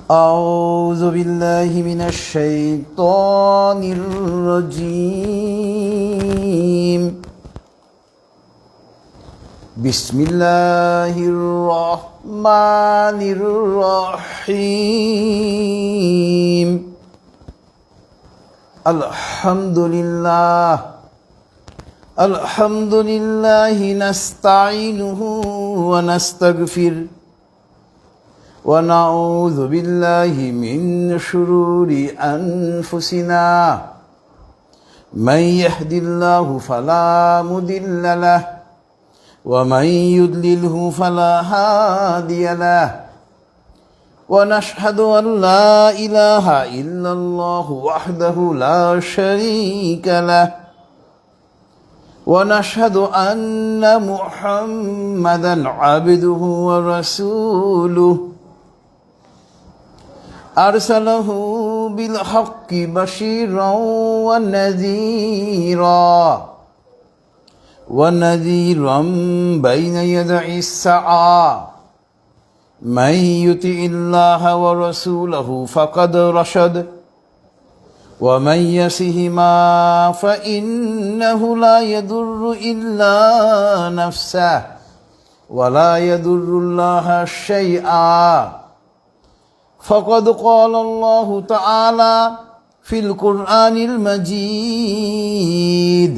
أعوذ بالله من الشيطان الرجيم. بسم الله الرحمن الرحيم. الحمد لله نستعينه ونستغفره ونعوذ بالله من شرور أنفسنا. من يهد الله فلا مضل له ومن يضلله فلا هادي له. ونشهد أن لا إله إلا الله وحده لا شريك له. ونشهد أن محمدا عبده ورسوله أرسله بالحق بشيرا ونذيرا بين يدي الساعة. من يطع الله ورسوله فقد رشد ومن يعصهما فإنه لا يضر إلا نفسه ولا يضر الله شيئا. فقد قال الله تعالى في القرآن المجيد: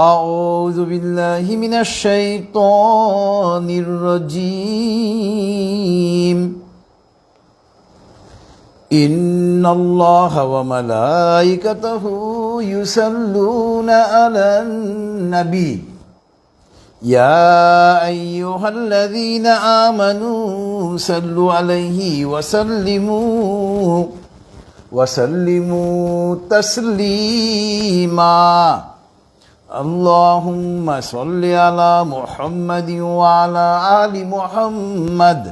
أعوذ بالله من الشيطان الرجيم. إن الله وملائكته يصلون على النبي يا أيها الذين آمنوا صلوا عليه وسلموا تسليما. اللهم صل على محمد وعلى آل محمد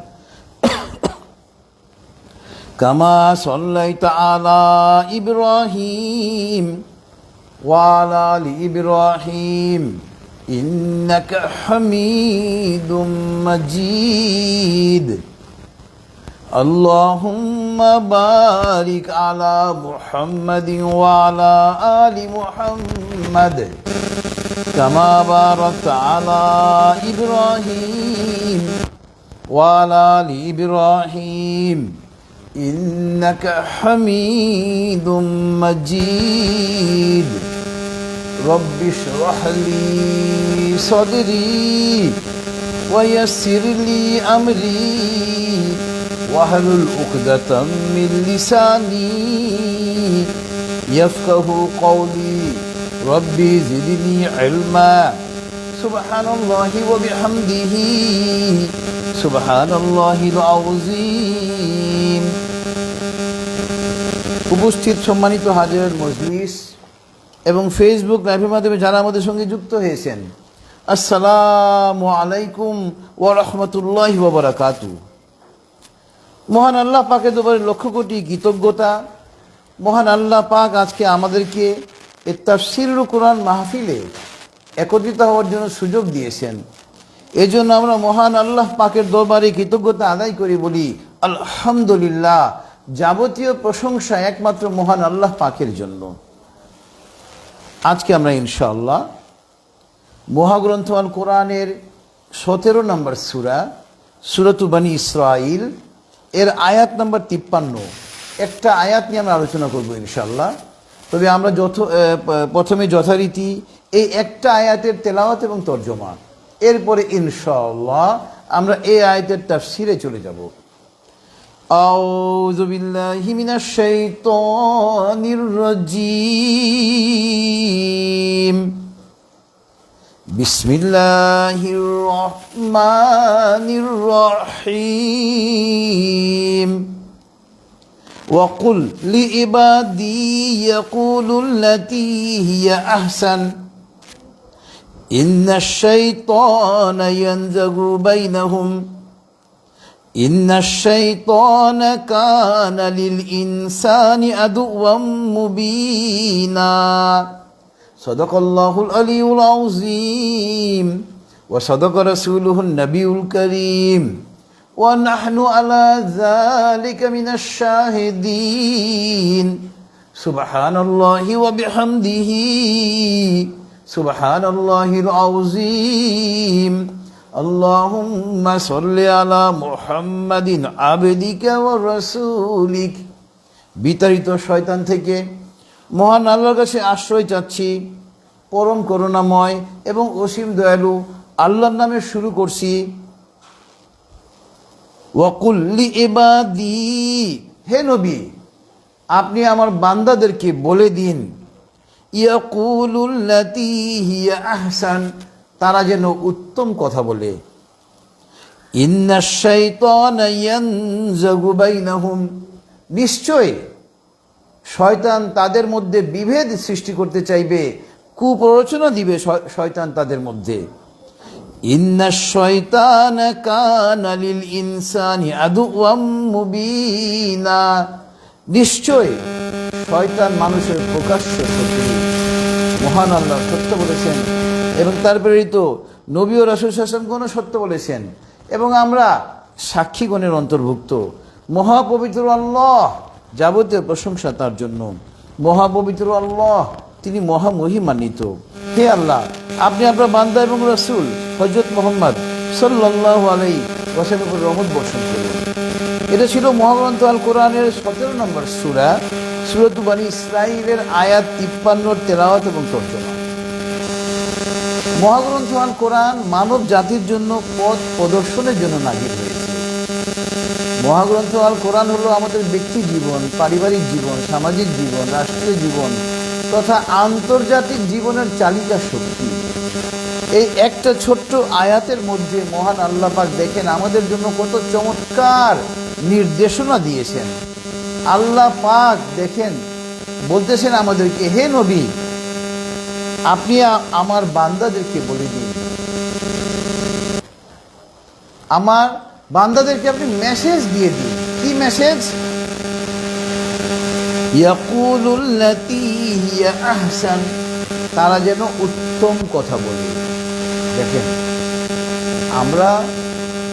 كما صليت على إبراهيم وعلى آل إبراهيم إنك حميد مجيد. اللهم بارك على محمد وعلى آل محمد كما باركت على إبراهيم وعلى آل إبراهيم إنك حميد مجيد. رب اشرح لي صدري ويسر لي أمري واحلل عقدة من لساني يفقه قولي. ربي زدني علما. سبحان الله وبحمده سبحان الله العظيم. উপস্থিত সম্মানিত হাজির মজলিস এবং ফেসবুক লাইভের মাধ্যমে যারা আমাদের সঙ্গে যুক্ত হয়েছেন, আসসালামু আলাইকুম ওয়া রাহমাতুল্লাহি ওয়া বারাকাতুহু। মহান আল্লাহ পাকের দরবারে লক্ষ কোটি কৃতজ্ঞতা। মহান আল্লাহ পাক আজকে আমাদেরকে এই তাফসীরুল কুরআন মাহফিলে একত্রিত হওয়ার জন্য সুযোগ দিয়েছেন। এজন্য আমরা মহান আল্লাহ পাকের দরবারে কৃতজ্ঞতা আদায় করি, বলি আলহামদুলিল্লাহ। যাবতীয় প্রশংসা একমাত্র মহান আল্লাহ পাকের জন্য। আজকে আমরা ইনশাআল্লাহ মহাগ্রন্থ আল কোরআনের 17 নম্বর সূরাতুল বনী ইসরাঈল এর আয়াত নম্বর 53 একটা আয়াত নিয়ে আমরা আলোচনা করব ইনশাআল্লাহ। তবে আমরা প্রথমে যথারীতি এই একটা আয়াতের তেলাওয়াত এবং তরজমা, এরপরে ইনশাআল্লাহ আমরা এই আয়াতের তাফসীরে চলে যাব। আউযু বিল্লাহি মিনাশ শাইতানির রাজীম। বিসমিল্লাহির রহমানির রহিম। وقل لعبادي يقولوا التي هي أحسن إن الشيطان ينزغ بينهم إن الشيطان كان للإنسان عدوا مبينا. صدق الله العلي العظيم وصدق رسوله النبي الكريم ونحن على ذلك من الشاهدين سبحان الله وبحمده سبحان الله العظيم اللهم صل على محمد عبدك ورسولك। বিতাড়িত শয়তান থেকে মহান আল্লাহর কাছে আশ্রয় চাচ্ছি, পরম করুণাময় এবং অসীম দয়ালু আল্লাহর নামে শুরু করছি। ওয়াকুল্লি ইবাদি, হে নবী আপনি আমার বান্দাদেরকে বলে দিন, ইয়াকুলুল্লাতী হিয়া আহসান, তারা যেন উত্তম কথা বলে। ইন্নাশ শাইতানা ইয়ানজাগু বাইনাহুম, নিশ্চয় শয়তান তাদের মধ্যে বিভেদ সৃষ্টি করতে চাইবে, কুপ্ররোচনা দিবে শয়তান তাদের মধ্যে। ইন্নাশ শাইতানা কানা লিল ইনসানি আদুওয়াম মুবিনা, নিশ্চয় শয়তান মানুষের প্রকাশ্য শত্রু। মহান আল্লাহ সত্য বলেছেন এবং তার প্রেরিত নবী ও রাসূল সাল্লাল্লাহু আলাইহি ওয়াসাল্লাম সত্য বলেছেন এবং আমরা সাক্ষীগণের অন্তর্ভুক্ত। মহাপবিত্র আল্লাহ, যাবতীয় প্রশংসা তার জন্য। মহাপবিত্র আল্লাহ, তিনি মহামহিমান্বিত। হে আল্লাহ, আপনি আপনার বান্দা এবং রাসূল হযরত মুহাম্মদ সাল্লাল্লাহু আলাইহি ওয়াসাল্লামের উপর রহমত বর্ষণ করুন। এটা ছিল মহাগ্রন্থ আল কোরআনের 17 নম্বর সূরা, সূরাত বনী ইসরাঈলের আয়াত 53 তেলাওয়াত এবং তর্জমা। মহাগ্রন্থ আল কোরআন মানব জাতির জন্য পথ প্রদর্শনের জন্য নাযিল হয়েছে। মহাগ্রন্থ আল কোরআন হলো আমাদের ব্যক্তি জীবন, পারিবারিক জীবন, সামাজিক জীবন, রাষ্ট্রীয় জীবন তথা আন্তর্জাতিক জীবনের চালিকা শক্তি। এই একটা ছোট্ট আয়াতের মধ্যে মহান আল্লাহ পাক দেখেন আমাদের জন্য কত চমৎকার নির্দেশনা দিয়েছেন। আল্লাহ পাক দেখেন বলতেছেন আমাদেরকে, হে নবী আপনি আমার বান্দাদেরকে বলে দিন, আমার বান্দাদেরকে আপনি মেসেজ দিয়ে দিন। কি মেসেজ? ইয়াকুলুল্লাতী হিয়া আহসান, তারা যেন উত্তম কথা বলে। দেখেন আমরা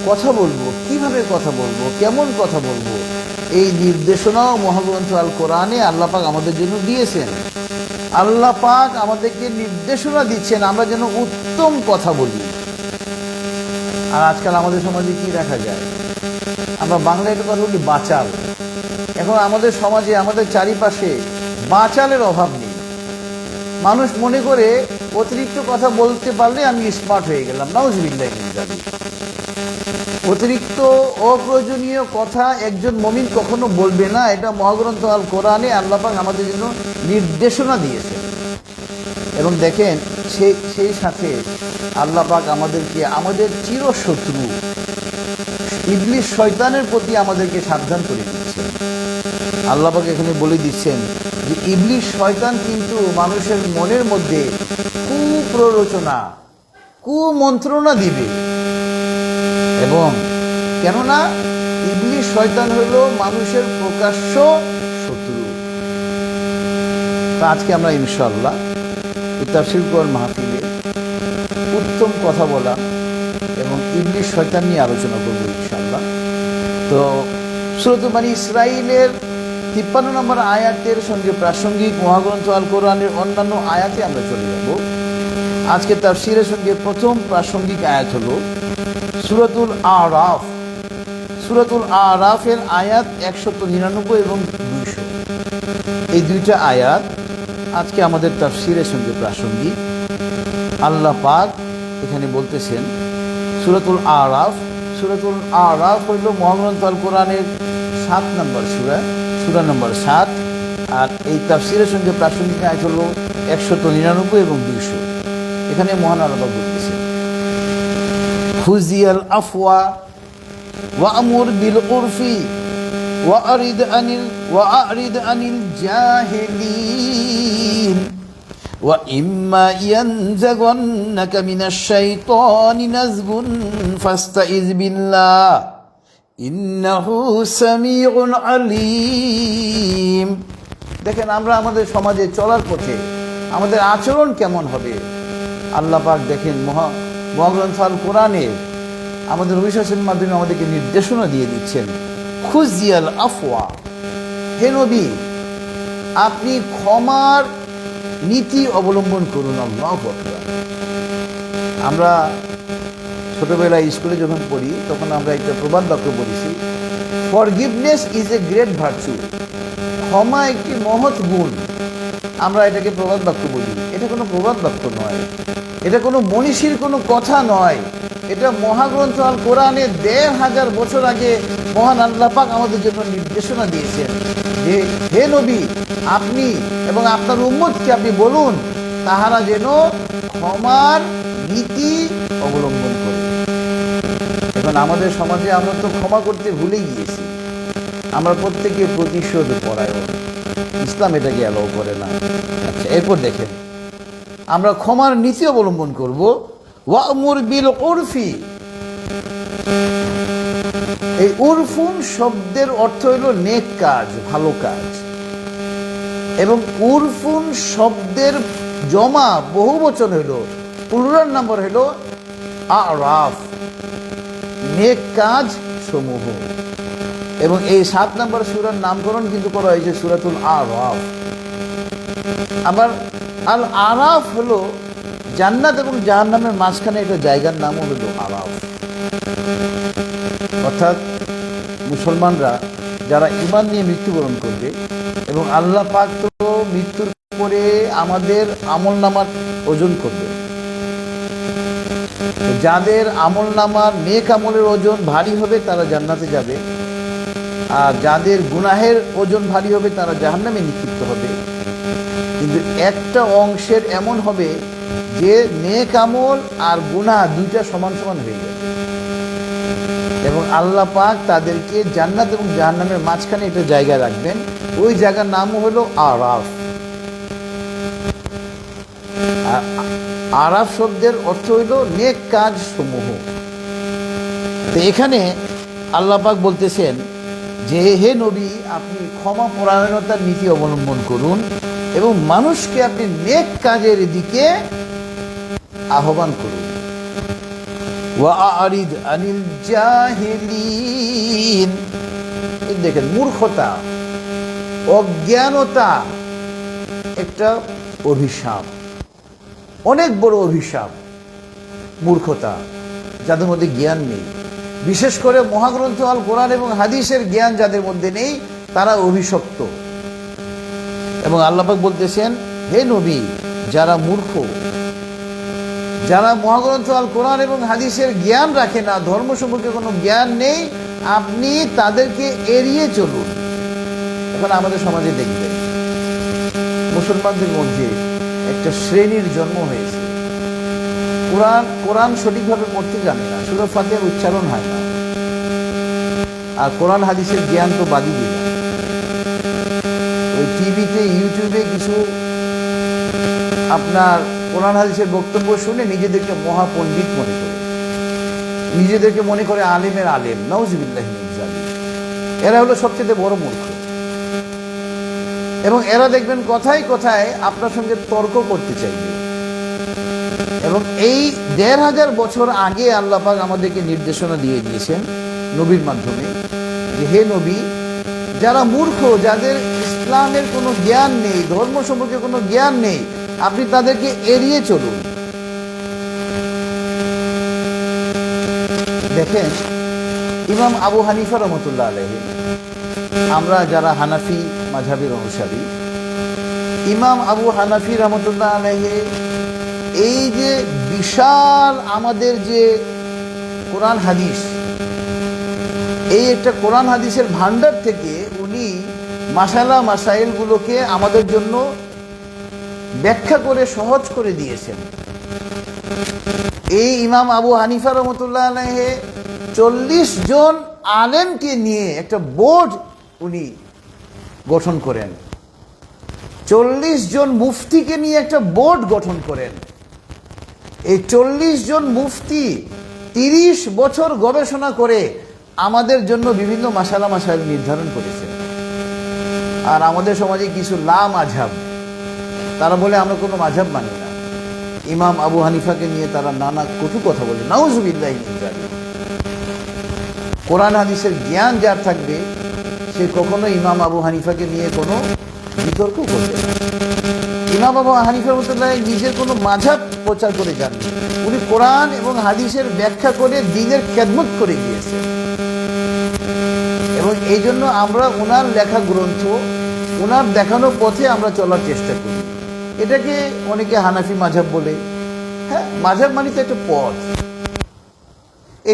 কথা বলবো, কিভাবে কথা বলবো, কেমন কথা বলবো, এই নির্দেশনাও মহাগ্রন্থ আল কোরআনে আল্লাহ পাক আমাদের জন্য দিয়েছেন। আল্লাহ পাক আমাদেরকে নির্দেশনা দিচ্ছেন আমরা যেন উত্তম কথা বলি। আর আজকাল আমাদের সমাজে কি দেখা যায়, আমরা বাংলায় একটা কথা বলি বাচাল। এখন আমাদের সমাজে আমাদের চারিপাশে বাচালের অভাব নেই। মানুষ মনে করে অতিরিক্ত কথা বলতে পারলে আমি স্মার্ট হয়ে গেলাম। নাউজুবিল্লাহ মিন যালিক। অতিরিক্ত অপ্রয়োজনীয় কথা একজন মুমিন কখনো বলবে না। এটা মহাগ্রন্থ আল কোরআনে আল্লাহ পাক আমাদের জন্য নির্দেশনা দিয়েছে। এবং দেখেন সেই সাথে আল্লাহ পাক আমাদেরকে আমাদের চিরশত্রু ইবলিস শয়তানের প্রতি আমাদেরকে সাবধান করে দিচ্ছেন। আল্লাহ পাক এখানে বলে দিচ্ছেন যে ইবলিস শয়তান কিন্তু মানুষের মনের মধ্যে কুপ্ররোচনা, কুমন্ত্রণা দিবে। এবং কেননা ইবলিস শয়তান হলো মানুষের প্রকাশ্য শত্রু। তা আজকে আমরা ইনশাআল্লাহ তাফসীর কোরআন মাহফিলে উত্তম কথা বলা এবং ইবলিস শয়তান নিয়ে আলোচনা করব ইনশাআল্লাহ। তো সূরা বনী ইসরাঈলের 53 নম্বর আয়াতের সঙ্গে প্রাসঙ্গিক মহাগ্রন্থ আল কোরআনের অন্যান্য আয়াতে আমরা চলে যাব। আজকে তাফসীরের সঙ্গে প্রথম প্রাসঙ্গিক আয়াত হলো সূরাতুল আরাফ। সূরাতুল আরাফের আয়াত 199 এবং 200। এই দুইটা আয়াত আজকে আমাদের তাফসীরের সঙ্গে প্রাসঙ্গিক। আল্লাহ পাক এখানে বলতেছেন সূরাতুল আরাফ। সূরাতুল আরাফ হইল মহাগ্রন্থ আল কোরআনের 7 নম্বর সূরা, সূরা নম্বর 7। আর এই তাফসীরের সঙ্গে প্রাসঙ্গিক আয়াত হলো 199 এবং 200। এখানে মহান আল্লাহ পাক বলতেছেন, খুজিয়াল আফওয়া ওয়া'মুর বিল উরফি ওয়া'রিদ আনিল জাহিলিন ওয়া ইম্মা ইয়ানজাগান্নাকা মিনাশ শাইতানি নাজগুন ফাস্তাইজ বিল্লাহ ইন্নাহু সামিউন আলিম। দেখেন আমরা আমাদের সমাজে চলার পথে আমাদের আচরণ কেমন হবে। আল্লাহ পাক দেখেন মহাগ্রন্থ আল কোরআনে আমাদের নবী সাল্লাল্লাহু আলাইহি ওয়াসাল্লামের মাধ্যমে আমাদেরকে নির্দেশনা দিয়ে দিচ্ছেন, খুজিয়াল আফওয়া, হে নবী আপনি ক্ষমার নীতি অবলম্বন করুন। আল্লাহু আকবার। আমরা ছোটবেলায় স্কুলে যখন পড়ি তখন আমরা একটা প্রবাদ বাক্য পড়েছি, forgiveness is a great virtue, ক্ষমা একটি মহৎ গুণ। আমরা এটাকে প্রবাদ বাক্য বলি। এটা কোনো প্রবাদ বাক্য নয়, এটা কোনো মনীষীর কোনো কথা নয়, এটা মহাগ্রন্থ আল কোরআনে ১৫০০ বছর আগে মহান আল্লাহ পাক আমাদের জন্য নির্দেশনা দিয়েছেন যে হে নবী আপনি এবং আপনার উম্মতকে আপনি বলুন তাহারা যেন ক্ষমার নীতি অবলম্বন করে। এখন আমাদের সমাজে আমরা তো ক্ষমা করতে ভুলে গিয়েছি, আমরা প্রত্যেকে প্রতিশোধ পরায়ণ, ইসলাম এটাকে অ্যালাউ করে না। আচ্ছা, এরপর দেখেন আমরা ক্ষমার নীতি অবলম্বন করব। ওয়ামুর বিল উরফি, এই উরফুন শব্দের অর্থ হইল নেক কাজ, ভালো কাজ, এবং উরফুন শব্দের জমা বহু বচন হইল, প্লুরাল নাম্বার হইল আরাফ, নেক কাজ সমূহ। এবং এই 7 নম্বর সূরার নামকরণ কিন্তু করা হয়েছে সূরাতুল আরাফ। আবার আল আরাফ হলো জান্নাত এবং জাহান্নামের মাঝখানে একটা জায়গার নাম হলো আরাফ। অর্থাৎ মুসলমানরা যারা ঈমান নিয়ে মৃত্যুবরণ করবে, এবং আল্লাহ পাক তো মৃত্যুর পরে আমাদের আমলনামার ওজন করবে, যাদের আমলনামার নেক আমলের ওজন ভারী হবে তারা জান্নাতে যাবে, আর যাদের গুনাহের ওজন ভারী হবে তারা জাহান্নামে নিক্ষিপ্ত হবে। কিন্তু একটা অংশের এমন হবে যে নেক আমল আর গুনাহ দুইটা সমান সমান হয়ে যাবে, এবং আল্লাহ পাক তাদেরকে জান্নাত এবং জাহান্নামের মাঝখানে একটা জায়গায় রাখবেন। ওই জায়গার নাম হলো আরাফ। আরাফ শব্দের অর্থ হইল নেক কাজ সমূহ। তো এখানে আল্লাহ পাক বলতেছেন যে হে নবী আপনি ক্ষমা পরায়ণতার নীতি অবলম্বন করুন এবং মানুষকে আপনি নেক কাজের দিকে আহ্বান করুন। ওয়াআরিদ আনিল জাহিলিন, দেখেন মূর্খতা, অজ্ঞানতা একটা অভিশাপ, অনেক বড় অভিশাপ। মূর্খতা, যাদের মধ্যে জ্ঞান নেই, বিশেষ করে মহাগ্রন্থ আল কোরআন এবং হাদিসের জ্ঞান যাদের মধ্যে নেই তারা অভিশপ্ত। এবং আল্লাহ পাক বলতেছেন হে নবী যারা মূর্খ, যারা মহাগ্রন্থ আল কোরআন এবং হাদিসের জ্ঞান রাখে না, ধর্ম সম্পর্কে কোনো জ্ঞান নেই, আপনি তাদেরকে এড়িয়ে চলুন। এখন আমাদের সমাজে দেখবেন মুসলমানদের মধ্যে একটা শ্রেণীর জন্ম হয়েছে, কোরআন সঠিকভাবে পড়তে জানে না, সূরা ফাতিহার উচ্চারণ হয় না, আর কোরআন হাদিসের জ্ঞান তো বাদই দিলাম। ওই টিভিতে ইউটিউবে কিছু আপনার কোরআন হাদিসের বক্তব্য শুনে নিজেদেরকে মহাপণ্ডিত মনে করে, নিজেদেরকে মনে করে আলেমের আলেম। নাউজুবিল্লাহি মিন যালিক। এরা হলো সবচেয়ে বড় মূর্খ, এবং এরা দেখবেন কথায় কথায় আপনার সঙ্গে তর্ক করতে চাইবে। এবং এই ১৫০০ বছর আগে আল্লাহ পাক আমাদেরকে নির্দেশনা দিয়ে দিয়েছেন নবীর মাধ্যমে যে হে নবী যারা মূর্খ, যাদের ইসলামের কোনো জ্ঞান নেই, ধর্ম সম্পর্কে কোনো জ্ঞান নেই, আপনি তাদেরকে এড়িয়ে চলুন। দেখেন ইমাম আবু হানিফা রহমতুল্লাহ আলাইহি, আমরা যারা হানাফি মাযহাবের অনুসারী, ইমাম আবু হানাফি রহমতুল্লাহ আলাইহি এই যে বিশাল আমাদের যে কোরআন হাদিস, এই একটা কোরআন হাদিসের ভান্ডার থেকে উনি মাসালা মাসাইলগুলোকে আমাদের জন্য ব্যাখ্যা করে সহজ করে দিয়েছেন। এই ইমাম আবু হানিফা রহমতুল্লাহ আলাইহি 40 জন আলেমকে নিয়ে একটা বোর্ড উনি গঠন করেন, 40 জন মুফতিকে নিয়ে একটা বোর্ড গঠন করেন। এই 40 জন মুফতি 30 বছর গবেষণা করে আমাদের জন্য বিভিন্ন মাসালা মাসাইল নির্ধারণ করেছেন। আর আমাদের সমাজে কিছু লা মাযহাব, তারা বলে আমরা কোনো মাযহাব মানি না, ইমাম আবু হানিফাকে নিয়ে তারা নানা কটু কথা বলে। নাউজুবিল্লাহি মিন যালিক। কোরআন হাদিসের জ্ঞান যার থাকবে সে কখনো ইমাম আবু হানিফাকে নিয়ে কোনো বিতর্ক করবে না। ইমাম আবু হানিফা রাহমাতুল্লাহ নিজের কোনো মাযহাব প্রচার করে যাননি, উনি কোরআন এবং হাদিসের ব্যাখ্যা করে দ্বীনের খেদমত করে গিয়েছেন। এবং এই জন্য আমরা ওনার লেখা গ্রন্থ, ওনার দেখানো পথে আমরা চলার চেষ্টা করি। এটাকে অনেকে হানাফি মাযহাব বলে। হ্যাঁ, মাযহাব মানে তো একটা পথ।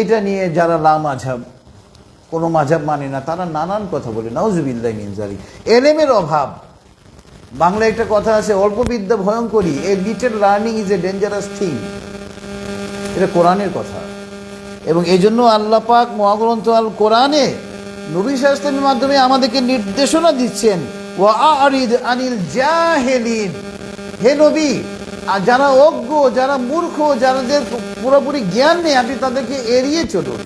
এটা নিয়ে যারা লা মাযহাব, কোনো মাযহাব মানে না, তারা নানান কথা বলে। নাউজুবিল্লাহি মিন যালিক। এলেমের অভাব। বাংলায় একটা কথা আছে, অল্প বিদ্যা ভয়ঙ্করী, a little learning is a dangerous thing. এটা কোরআনের কথা। এবং এই জন্য আল্লাহ পাক মহাগ্রন্থ আল কোরআনে নবী সাল্লাল্লাহু আলাইহি ওয়াসাল্লামের মাধ্যমে আমাদেরকে নির্দেশনা দিচ্ছেন, ওয়া আরিদ আনিল জাহিলিন। হে নবী, যারা অজ্ঞ, যারা মূর্খ, যাদের পুরোপুরি জ্ঞান নেই, আপনি তাদেরকে এড়িয়ে চলুন।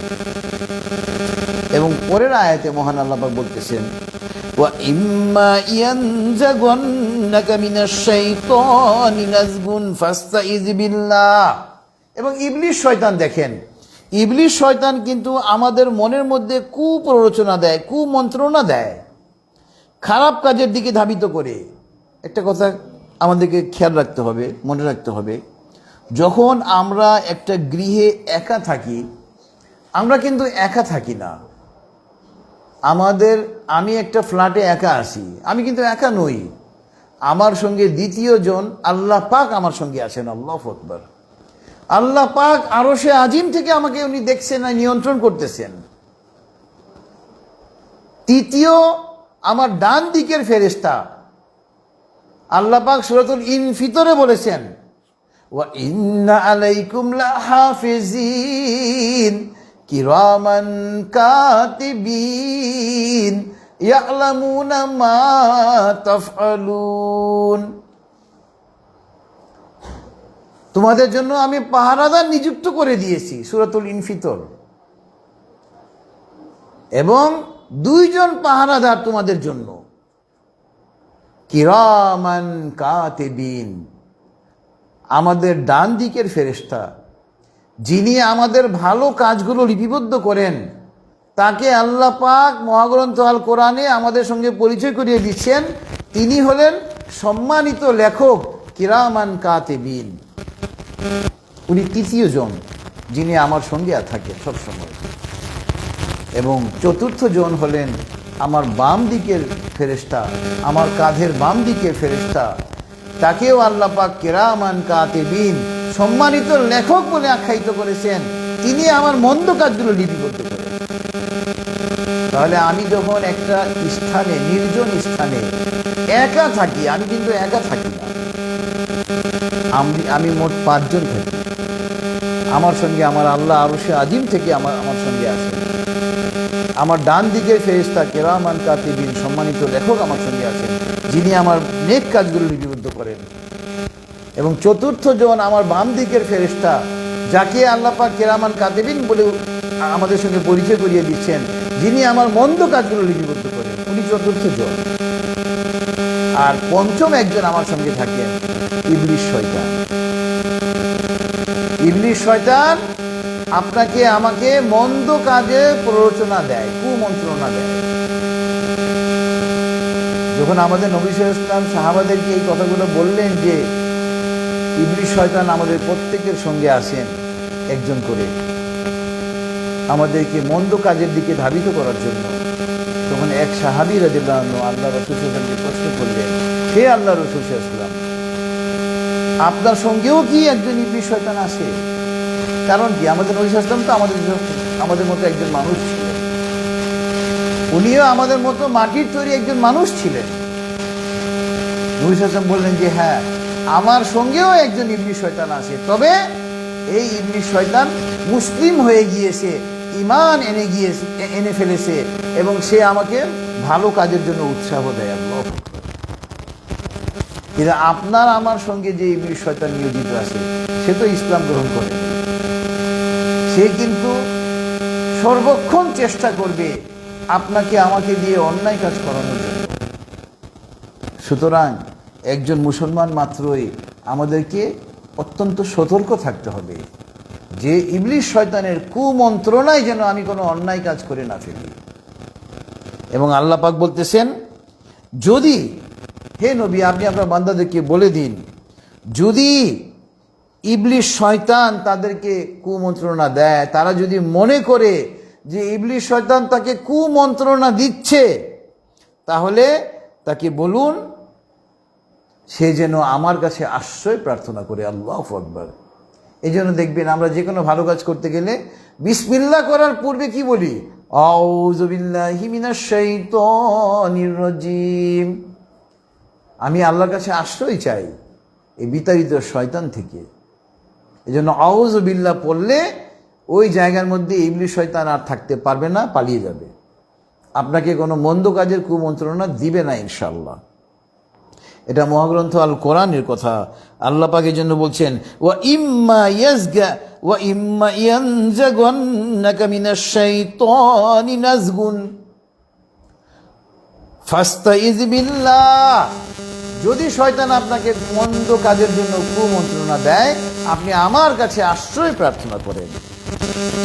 এবং পরের আয়াতে মহান আল্লাহ পাক বলতেছেন, ওয়া ইম্মা ইয়ানজাগুন্নাকা মিনাশ শাইতানি নাজগুন ফাস্তাইজ বিল্লাহ। এবং ইবলিস শয়তান, দেখেন ইবলিস শয়তান কিন্তু আমাদের মনের মধ্যে কুপ্ররোচনা দেয়, কুমন্ত্রণা দেয়, খারাপ কাজের দিকে ধাবিত করে। একটা কথা আমাদেরকে খেয়াল রাখতে হবে, মনে রাখতে হবে, যখন আমরা একটা গৃহে একা থাকি, আমরা কিন্তু একা থাকি না। আমি একটা ফ্ল্যাটে একা আছি, আমি কিন্তু একা নই। আমার সঙ্গে দ্বিতীয় জন আল্লাহ পাক আমার সঙ্গে আছেন। আল্লাহু আকবার। আল্লাহ পাক আরশে আজিম থেকে আমাকে উনি দেখছেন আর নিয়ন্ত্রণ করতেছেন। তৃতীয় আমার ডান দিকের ফেরেশতা, আল্লাহ পাক সূরাতুল ইনফিতরে বলেছেন, ওয়া ইন্না আলাইকুম লাহাফিজিন কিরামান কাতিবিন ইয়ালামুনা মা তাফআলুন। তোমাদের জন্য আমি পাহারাদার নিযুক্ত করে দিয়েছি, সূরাতুল ইনফিতর। এবং 2 জন পাহারাদার তোমাদের জন্য, কিরামান কাতিবিন, আমাদের ডান দিকের ফেরেশতা, যিনি আমাদের ভালো কাজগুলো লিপিবদ্ধ করেন। তাকে আল্লাহ পাক মহাগ্রন্থ আল কোরআনে আমাদের সঙ্গে পরিচয় করিয়ে দিচ্ছেন, তিনি হলেন সম্মানিত লেখক কিরামান কাতিবিন। উনি তৃতীয় জন যিনি আমার সঙ্গে থাকেন সবসময়। এবং চতুর্থ জন হলেন আমার বাম দিকের ফেরেশতা, আমার কাঁধের বাম দিকের ফেরেশতা। তাকেও আল্লাহ পাক কিরামান কাতিবিন, সম্মানিত লেখক বলে আখ্যায়িত করেছেন। তিনি আমার মন্দ কাজগুলো লিপিবদ্ধ করেন। তাহলে আমি যখন একটা স্থানে, নির্জন স্থানে একা থাকি, আমি কিন্তু একা থাকি না, আমি মোট 5 জন থাকি। আমার সঙ্গে আমার আল্লাহ আরশে আজিম থেকে আমার সঙ্গে আছেন। আমার ডান দিকের ফেরেশতা কিরামান কাতিবিন, সম্মানিত লেখক আমার সঙ্গে আছেন, যিনি আমার নেক কাজগুলো লিপিবদ্ধ করেন। এবং চতুর্থ জন আমার বাম দিকের ফেরেশতা, যাকে আল্লাহ পাক কিরামান কাতিবিন বলে আমাদের সঙ্গে পরিচয় করিয়ে দিচ্ছেন, যিনি আমার মন্দ কাজগুলো লিপিবদ্ধ করেন। উনি চতুর্থ জন। আর পঞ্চম একজন আমার সঙ্গে থাকেন, ইবলিস শয়তান। ইবলিস শয়তান আপনাকে আমাকে মন্দ কাজে প্ররোচনা দেয়, কুমন্ত্রণা দেয়। যখন আমাদের নবী সাল্লাল্লাহু আলাইহি ওয়াসাল্লাম সাহাবাদেরকে এই কথাগুলো বললেন যে ইবলিস শয়তান আমাদের প্রত্যেকের সঙ্গে আসেন একজন করে, আমাদেরকে মন্দ কাজের দিকে ধাবিত করার জন্য, তখন এক সাহাবী রাদিয়াল্লাহু আনহু আল্লাহ রাসূল সাল্লাল্লাহু আলাইহি ওয়াসাল্লামকে প্রশ্ন করলেন, হে আল্লাহ রাসূল সাল্লাল্লাহু আলাইহি ওয়াসাল্লাম, আপনার সঙ্গেও কি একজন ইবলিস শয়তান আছে? কারণ কি, আমাদের নবী সাল্লাল্লাহু আলাইহি ওয়াসাল্লাম তো আমাদের মতো একজন মানুষ ছিলেন। উনিও আমাদের মতো মাটির তৈরি একজন মানুষ ছিলেন। নবী সাল্লাল্লাহু আলাইহি ওয়াসাল্লাম বললেন যে হ্যাঁ, আমার সঙ্গেও একজন ইবলিস শয়তান আছে, তবে এই ইবলিস শয়তান মুসলিম হয়ে গিয়েছে, ঈমান এনে ফেলেছে, এবং সে আমাকে ভালো কাজের জন্য উৎসাহ দেয়। আল্লাহু আকবার। কিন্তু আপনার আমার সঙ্গে যে ইবলিস শয়তান নিয়োজিত আছে, সে তো ইসলাম গ্রহণ করে। সে কিন্তু সর্বক্ষণ চেষ্টা করবে আপনাকে আমাকে দিয়ে অন্যায় কাজ করানোর জন্য। সুতরাং একজন মুসলমান মাত্রই আমাদেরকে অত্যন্ত সতর্ক থাকতে হবে। যে ইবলিস শয়তানের কুমন্ত্রণায় যেন আমি কোনো অন্যায় কাজ করে না ফেলি। এবং আল্লাহ পাক বলতেছেন, যদি হে নবী আপনি আপনার বান্দাদেরকে বলে দিন, যদি ইবলিস শয়তান তাদেরকে কুমন্ত্রণা দেয়, তারা যদি মনে করে যে ইবলিস শয়তান তাকে কুমন্ত্রণা দিচ্ছে, তাহলে তাকে বলুন সে যেন আমার কাছে আশ্রয় প্রার্থনা করে। আল্লাহু আকবার। এই জন্য দেখবেন আমরা যে কোনো ভালো কাজ করতে গেলে বিসমিল্লাহ করার পূর্বে কি বলি? আউযু বিল্লাহি মিনাশ শাইতানির রাজিম। আমি আল্লাহর কাছে আশ্রয় চাই এই বিতাড়িত শয়তান থেকে। এই জন্য আউযু বিল্লাহ পড়লে ওই জায়গার মধ্যে ইবলিস শয়তান আর থাকতে পারবে না, পালিয়ে যাবে, আপনাকে কোনো মন্দ কাজের কুমন্ত্রণা দিবে না ইনশাআল্লাহ। এটা মহাগ্রন্থ আল কোরআনের কথা। আল্লাহ পাক এই জন্য বলছেন, ওয়া ইম্মা ইয়ানজাগান্নাকা মিনাশ শাইতানি নাজগুন ফাস্তাইজ বিল্লাহ। যদি শয়তান আপনাকে মন্দ কাজের জন্য কুমন্ত্রণা দেয়, আপনি আমার কাছে আশ্রয় প্রার্থনা করেন।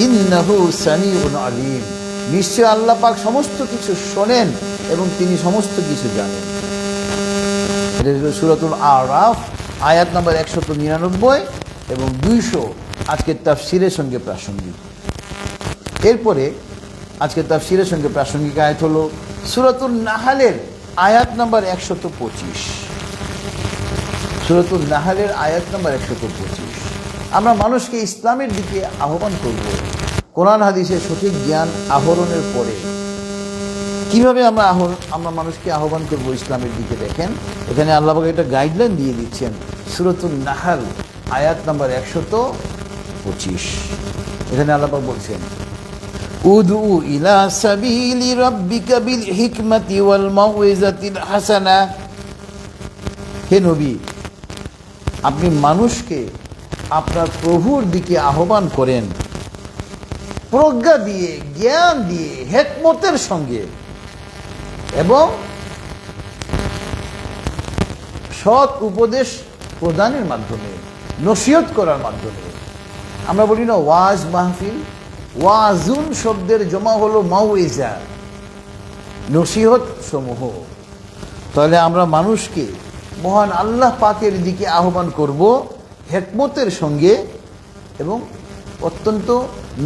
ইন্নাহু সামিউন আলিম। নিশ্চয় আল্লাহ পাক সমস্ত কিছু শোনেন এবং তিনি সমস্ত কিছু জানেন। এটা হল সূরাতুল আরাফ আয়াত নম্বর 199 এবং 200 আজকের তাফসীরের সঙ্গে প্রাসঙ্গিক। এরপরে আজকের তাফসীরের সঙ্গে প্রাসঙ্গিক আয়াত হলো সূরাতুল নাহলের আয়াত নম্বর 125। সূরাতুল নাহলের আয়াত নম্বর 125। আমরা মানুষকে ইসলামের দিকে আহ্বান করব কোরআন হাদিসের সঠিক জ্ঞান আহরণের পরে। কিভাবে আমরা মানুষকে আহ্বান করব ইসলামের দিকে? দেখেন, এখানে আল্লাহ পাক একটা গাইডলাইন দিয়ে দিচ্ছেন। সূরাতুল নাহল আয়াত নম্বর 125। এখানে আল্লাহ পাক বলছেন, উদু ইলা সাবিলি রাব্বিকা বিল হিকমাতি ওয়াল মাউইজাতিল হাসানা। হে নবী, আপনি মানুষকে আপনার প্রভুর দিকে আহ্বান করেন প্রজ্ঞা দিয়ে, জ্ঞান দিয়ে, হিকমতের সঙ্গে এবং সৎ উপদেশ প্রদানের মাধ্যমে, নসিহত করার মাধ্যমে। আমরা বলি না ওয়াজ মাহফিল, ওয়াজুন শব্দের জমা হলো মাউইজা, নসিহত সমূহ। তাহলে আমরা মানুষকে মহান আল্লাহ পাকের দিকে আহ্বান করব হিকমতের সঙ্গে এবং অত্যন্ত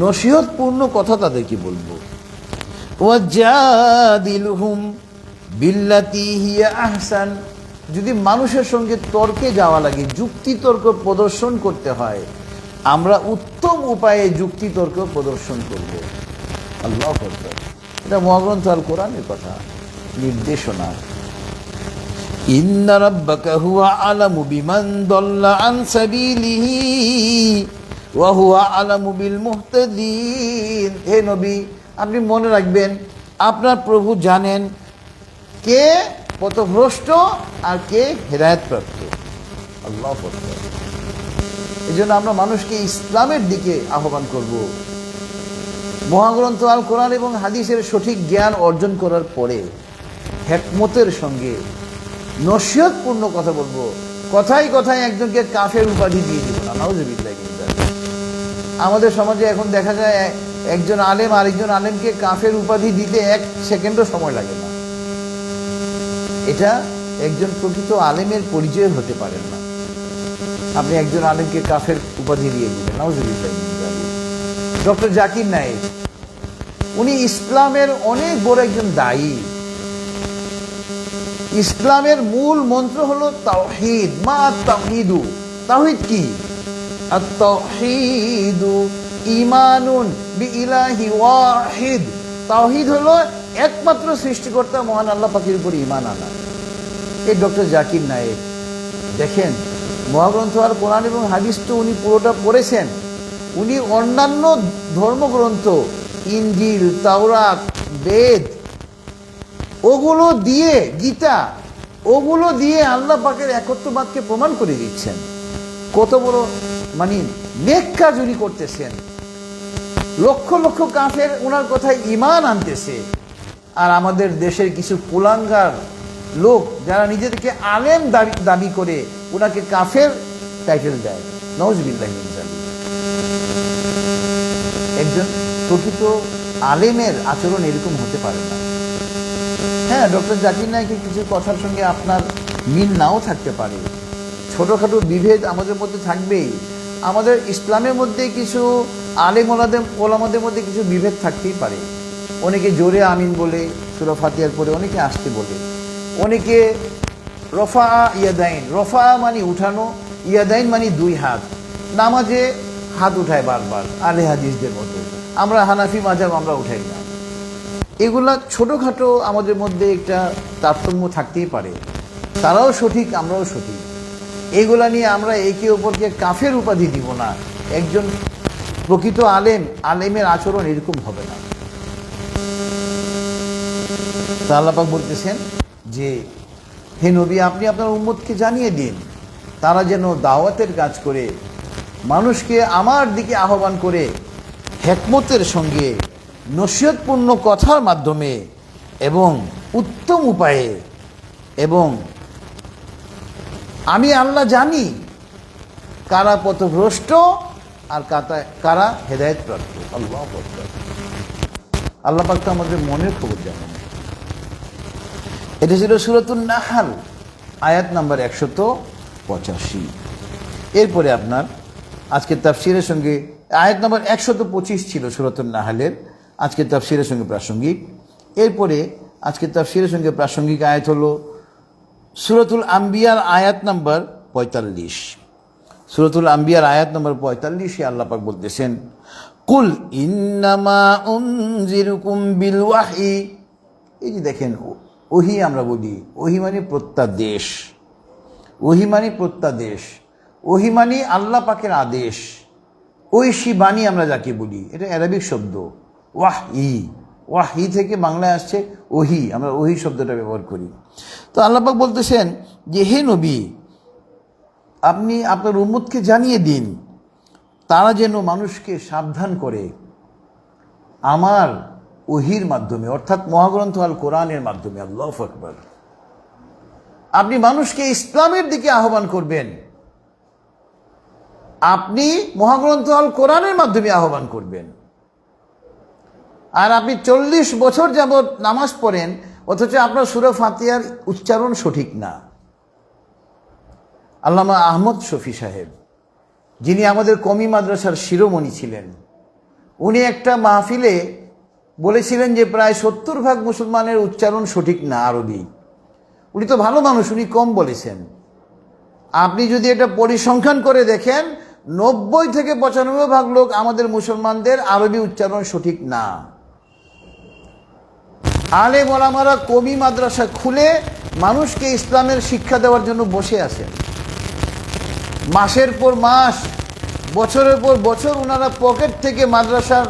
নসিহতপূর্ণ কথা তাদেরকে বলবো। ওয়াজাদিলহুম বিল্লাতি হিয়া আহসান। যদি মানুষের সঙ্গে তর্কে যাওয়া লাগে, যুক্তি তর্ক প্রদর্শন করতে হয়, আমরা উত্তম উপায়ে যুক্তি তর্ক প্রদর্শন করব। আল্লাহু আকবার। এটা মহাগ্রন্থ আল কোরআনের কথা, নির্দেশনা। ইন্না রাব্বাকা হুয়া আলামু বিমান দাল্লা আন সাবিলিহি ওয়া হুয়া আলামু বিল মুহতাদিন। হে নবী, আপনি মনে রাখবেন আপনার প্রভু জানেন কে পথভ্রষ্ট আর কে হেদায়েতপ্রাপ্ত। আল্লাহু আকবার। এই জন্য আমরা মানুষকে ইসলামের দিকে আহ্বান করব। মহাগ্রন্থ আল কোরআন এবং হাদিসের সঠিক জ্ঞান অর্জন করার পরে হিকমতের সঙ্গে নসিহতপূর্ণ কথা বলবো। কথায় কথায় একজনকে কাফের উপাধি দিয়ে দিব না, নাউজুবিল্লাহ। আমাদের সমাজে এখন দেখা যায় একজন আলেম আরেকজন আলেমকে কাফের উপাধি দিতে 1 সেকেন্ডও সময় লাগে না। এটা একজন প্রকৃত আলেমের পরিচয় হতে পারে না। আপনি একজন আলেমকে কাফের উপাধি দিয়ে দিবেন, নাউজুবিল্লাহ। ডক্টর জাকির নায়েক, উনি ইসলামের অনেক বড় একজন দায়ী। ইসলামের মূল মন্ত্র হলো তাওহীদ। মা তাওহীদু, তাওহীদ কি? আত-তাওহীদু ঈমানুন বিইলাহি ওয়াহিদ। তাওহীদ হলো একমাত্র সৃষ্টিকর্তা মহান আল্লাহ পাকের উপর ঈমান আনা। এই ডক্টর জাকির নায়েক দেখেন, মহাগ্রন্থ আর কোরআন এবং হাদিস তো উনি পুরোটা পড়েছেন। উনি অন্যান্য ধর্মগ্রন্থ ইনজিল, তাওরাত, বেদ, ওগুলো দিয়ে, গীতা, ওগুলো দিয়ে আল্লাহ পাকের একত্ববাদকে প্রমাণ করে দিচ্ছেন। কত বড় নেক কাজ উনি করতেছেন। লক্ষ লক্ষ কাফের ওনার কথায় ঈমান আনতেছে। আর আমাদের দেশের কিছু কুলাঙ্গার লোক যারা নিজেদেরকে আলেম দাবি করে ওনাকে কাফের টাইটেল দেয়, নাউজুবিল্লাহ। একজন প্রকৃত আলেমের আচরণ এরকম হতে পারে না। হ্যাঁ, ডক্টর জাকির নায়েকের কিছু কথার সঙ্গে আপনার মিল নাও থাকতে পারে, ছোটোখাটো বিভেদ আমাদের মধ্যে থাকবেই। আমাদের ইসলামের মধ্যে কিছু আলেম ওলামাদের মধ্যে কিছু বিভেদ থাকতেই পারে। অনেকে জোরে আমিন বলে সূরা ফাতিহার পরে অনেকে আসতে বলে, অনেকে রফা ইয়াদাইন, রফা মানে উঠানো, ইয়াদাইন মানে দুই হাত, নামাজে হাত উঠায় বারবার আলে হাদিসদের মতো। আমরা হানাফি মাযহাব আমরা উঠাই না। এগুলা ছোটোখাটো আমাদের মধ্যে একটা তারতম্য থাকতেই পারে, তারাও সঠিক আমরাও সঠিক। এগুলা নিয়ে আমরা একে অপরকে কাফের উপাধি দিব না। একজন প্রকৃত আলেমের আচরণ এরকম হবে না। তা আল্লাহ পাক বলতেছেন যে হে নবী, আপনি আপনার উম্মতকে জানিয়ে দিন, তারা যেন দাওয়াতের কাজ করে মানুষকে আমার দিকে আহ্বান করে হিকমতের সঙ্গে নসিহতপূর্ণ কথার মাধ্যমে এবং উত্তম উপায়ে, এবং আমি আল্লাহ জানি কারা পথভ্রষ্ট আর কারা হেদায়েতপ্রাপ্ত। আল্লাহু আকবার। আল্লাহ পাক তো আমাদের মনের খবর জানেন। এটা ছিল সূরাতুন নাহল আয়াত নাম্বার 185। এরপরে আপনার আজকের তাফসীরের সঙ্গে আয়াত নাম্বার 125 ছিল সূরাতুন নাহলের, আজকের তাফসীরের সঙ্গে প্রাসঙ্গিক। এরপরে আজকের তাফসীরের সঙ্গে প্রাসঙ্গিক আয়াত হলো সূরাতুল আম্বিয়ার আয়াত নাম্বার 45। সূরাতুল আম্বিয়ার আয়াত নাম্বার 45-এ আল্লাহ পাক বলতেছেন, কুল ইন্নামা উনজিরুকুম বিল ওয়াহি। এই যে দেখেন, ওহি আমরা বলি, ওহি মানে প্রত্যাদেশ, ওহি মানে প্রত্যাদেশ, ওহি মানে আল্লাহ পাকের আদেশ, ঐশী বাণী আমরা যাকে বলি, এটা আরবিক শব্দ। ওয়াহি, ওয়াহি থেকে বাংলায় আসছে ওহি, আমরা ওহি শব্দটা ব্যবহার করি। তো আল্লাহ পাক বলতেছেন যে হে নবী, আপনি আপনার উম্মতকে জানিয়ে দিন, তারা যেন মানুষকে সাবধান করে আমার ওহির মাধ্যমে, অর্থাৎ মহাগ্রন্থ আল কোরআনের মাধ্যমে। আল্লাহু আকবার। আপনি মানুষকে ইসলামের দিকে আহ্বান করবেন, আপনি মহাগ্রন্থ আল কোরআনের মাধ্যমে আহ্বান করবেন। আর আপনি 40 বছর যাবৎ নামাজ পড়েন, অথচ আপনার সূরা ফাতিহার উচ্চারণ সঠিক না। আল্লামা আহমদ শফি সাহেব, যিনি আমাদের কওমি মাদ্রাসার শিরোমণি ছিলেন, উনি একটা মাহফিলে বলেছিলেন যে প্রায় 70% মুসলমানের উচ্চারণ সঠিক না আরবি। উনি তো ভালো মানুষ, উনি কম বলেছেন। আপনি যদি এটা পরিসংখ্যান করে দেখেন, 90 থেকে 95% লোক আমাদের মুসলমানদের আরবি উচ্চারণ সঠিক না। আলেম ওলামারা কওমি মাদ্রাসা খুলে মানুষকে ইসলামের শিক্ষা দেওয়ার জন্য বসে আছেন। মাসের পর মাস, বছরের পর বছর ওনারা পকেট থেকে মাদ্রাসার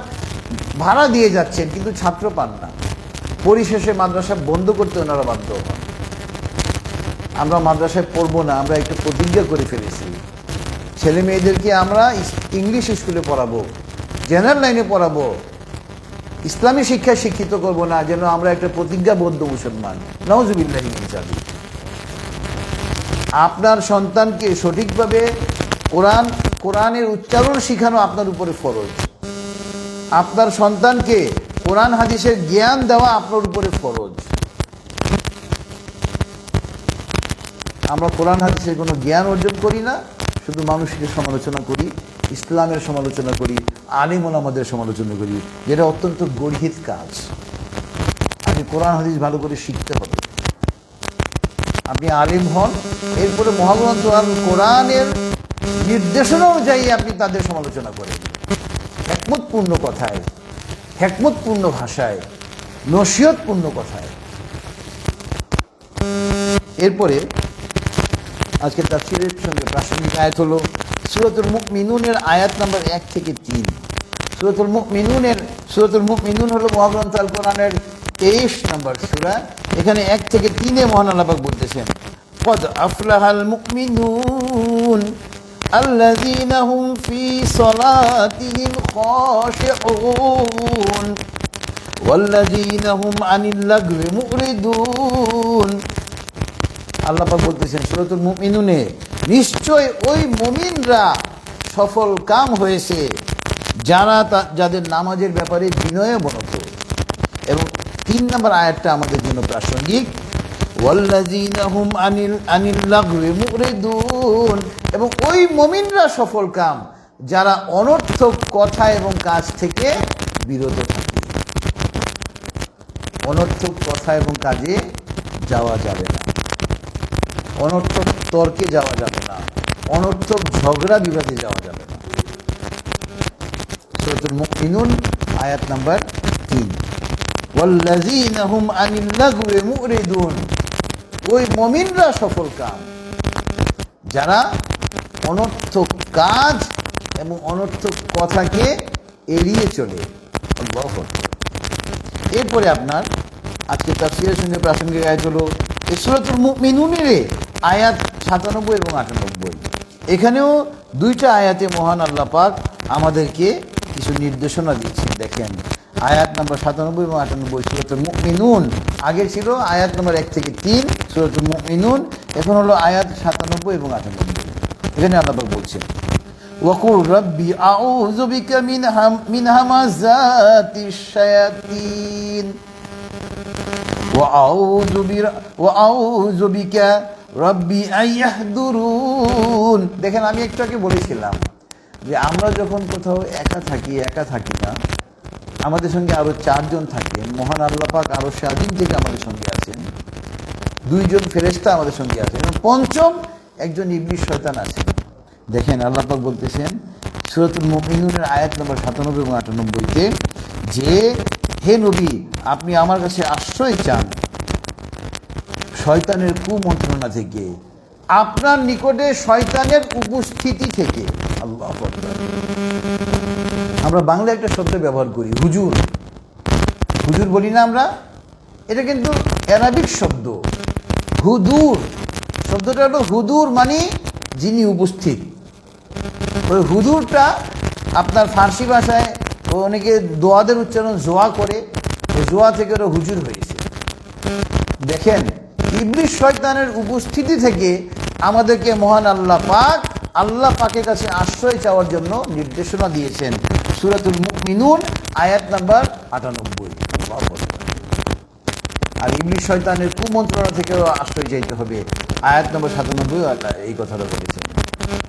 ভাড়া দিয়ে যাচ্ছেন, কিন্তু ছাত্র পান না। পরিশেষে মাদ্রাসা বন্ধ করতে ওনারা বাধ্য হন। আমরা মাদ্রাসায় পড়বো না, আমরা একটা প্রতিজ্ঞা করে ফেলেছি, ছেলে মেয়েদেরকে আমরা ইংলিশ স্কুলে পড়াবো, জেনারেল লাইনে পড়াবো, ইসলামী শিক্ষায় শিক্ষিত করব না, যেন আমরা একটা প্রতিজ্ঞাবদ্ধ মুসলমান। নাউজুবিল্লাহি মিন যালিক। আপনার সন্তানকে সঠিকভাবে কোরআনের উচ্চারণ শেখানো আপনার উপরে ফরজ। আপনার সন্তানকে কোরআন হাদিসের জ্ঞান দেওয়া আপনার উপরে ফরজ। আমরা কোরআন হাদিসের কোনো জ্ঞান অর্জন করি না, শুধু মানুষকে সমালোচনা করি, ইসলামের সমালোচনা করি, আলিম ওলামাদের সমালোচনা করি, যেটা অত্যন্ত গর্হিত কাজ। আপনি কোরআন হাদিস ভালো করে শিখতে হবে। আপনি আলিম হন, এরপরে মহাগ্রন্থ আল কোরআনের নির্দেশনা অনুযায়ী আপনি তাদের সমালোচনা করেন, হিকমতপূর্ণ কথায়, হিকমতপূর্ণ ভাষায়, নসিহতপূর্ণ কথায়। এরপরে আজকে তাফসীরের সঙ্গে প্রাসঙ্গিক আয়াত হলো সূরাতুল মুমিনুনের আয়াত নাম্বার 1 থেকে 3। সূরাতুল মুমিনুন হলো মহাগ্রন্থ আল কোরআনের 23 নম্বর সূরা। এখানে 1 থেকে 3-এ মহান আল্লাহ পাক বলতেছেন, কদ আফলাহাল মুমিনুন আল্লাযীনা হুম ফী সালাতিহিম খাশিউন ওয়াল্লাযীনা হুম আনিল লাগwi মুরিদুন। আল্লাহ পাক বলতেছেন সূরাতুল মুমিনুনে, নিশ্চয় ওই মুমিনরা সফল কাম হয়েছে যারা যাদের নামাজের ব্যাপারে বিনয়বনত। এবং 3 নম্বর আয়াতটা আমাদের জন্য প্রাসঙ্গিক, ওয়াল্লাযীনা হুম আনিল লাগwi মুরিদুন, এবং ওই মুমিনরা সফলকাম যারা অনর্থক কথা এবং কাজ থেকে বিরত থাকে। অনর্থক কথা এবং কাজে যাওয়া যাবে না, অনর্থক তর্কে যাওয়া যাবে না, অনর্থক ঝগড়া বিবাদে যাওয়া যাবে না। সূরাতুল মুমিনুন আয়াত নাম্বার 3, ওয়াল্লাযীনা হুম আনিল লাগwi মুরিদুন, ওই মুমিনরা সফলকাম যারা অনর্থক কাজ এবং অনর্থক কথাকে এড়িয়ে চলে। আল্লাহু আকবার। এরপরে আপনার আজকে তাফসীরের সঙ্গে প্রাসঙ্গিক আয়াত হলো এই সূরাতুল মুমিনুনের আয়াত 97 এবং 98। এখানেও 2টা আয়াতে মহান আল্লাহ পাক আমাদেরকে কিছু নির্দেশনা দিয়েছেন। দেখেন আয়াত নম্বর 97 এবং 98 সূরাতুল মুমিনুন, আগে ছিল আয়াত নম্বর 1 থেকে 3 সূরাতুল মুমিনুন, এখন হলো আয়াত 97 এবং 98। এখানে আল্লাহ পাক বলছেন, ওয়াকুল রাব্বি আউযু বিকা মিন হামাযাতিশ শায়াতিন ওয়া আউযু বিকা রাব্বি আইয়াহদুরুন। দেখেন আমি একটু আগে বলেছিলাম যে আমরা যখন কোথাও একা থাকি না, আমাদের সঙ্গে আরো 4 জন থাকেন। মহান আল্লাহ পাক আরো স্বাধীন থেকে আমাদের সঙ্গে আছেন, 2 জন ফেরেশতা আমাদের সঙ্গে আছেন, এবং 5ম একজন ইবলিস শয়তান আছেন। দেখেন আল্লাহ পাক বলতেছেন সূরাতুল মুমিনুনের আয়াত নম্বর 97 এবং 98-তে যে হে নবী, আপনি আমার কাছে আশ্রয় চান শয়তানের কুমন্ত্রণা থেকে, আপনার নিকটে শয়তানের উপস্থিতি থেকে। আল্লাহু আকবার। আমরা বাংলা একটা শব্দ ব্যবহার করি, হুজুর। হুজুর বলি না আমরা, এটা কিন্তু আরবিক শব্দ হুদুর। শব্দটা হলো হুদুর মানে যিনি উপস্থিত। ওই হুদুরটা আপনার ফার্সি ভাষায় অনেকে দোয়াদের উচ্চারণ জোয়া করে, ওই জোয়া থেকে ওরা হুজুর হয়েছে। দেখেন ইবলিস শয়তানের উপস্থিতি থেকে আমাদেরকে মহান আল্লাহ পাকের কাছে আশ্রয় চাওয়ার জন্য নির্দেশনা দিয়েছেন। সূরাতুল মুমিনুন আয়াত নাম্বার 98। আর ইবলিস শয়তানের কুমন্ত্রণা থেকেও আশ্রয় চাইতে হবে, আয়াত নম্বর 97 আল্লাহ এই কথাটা বলেছেন।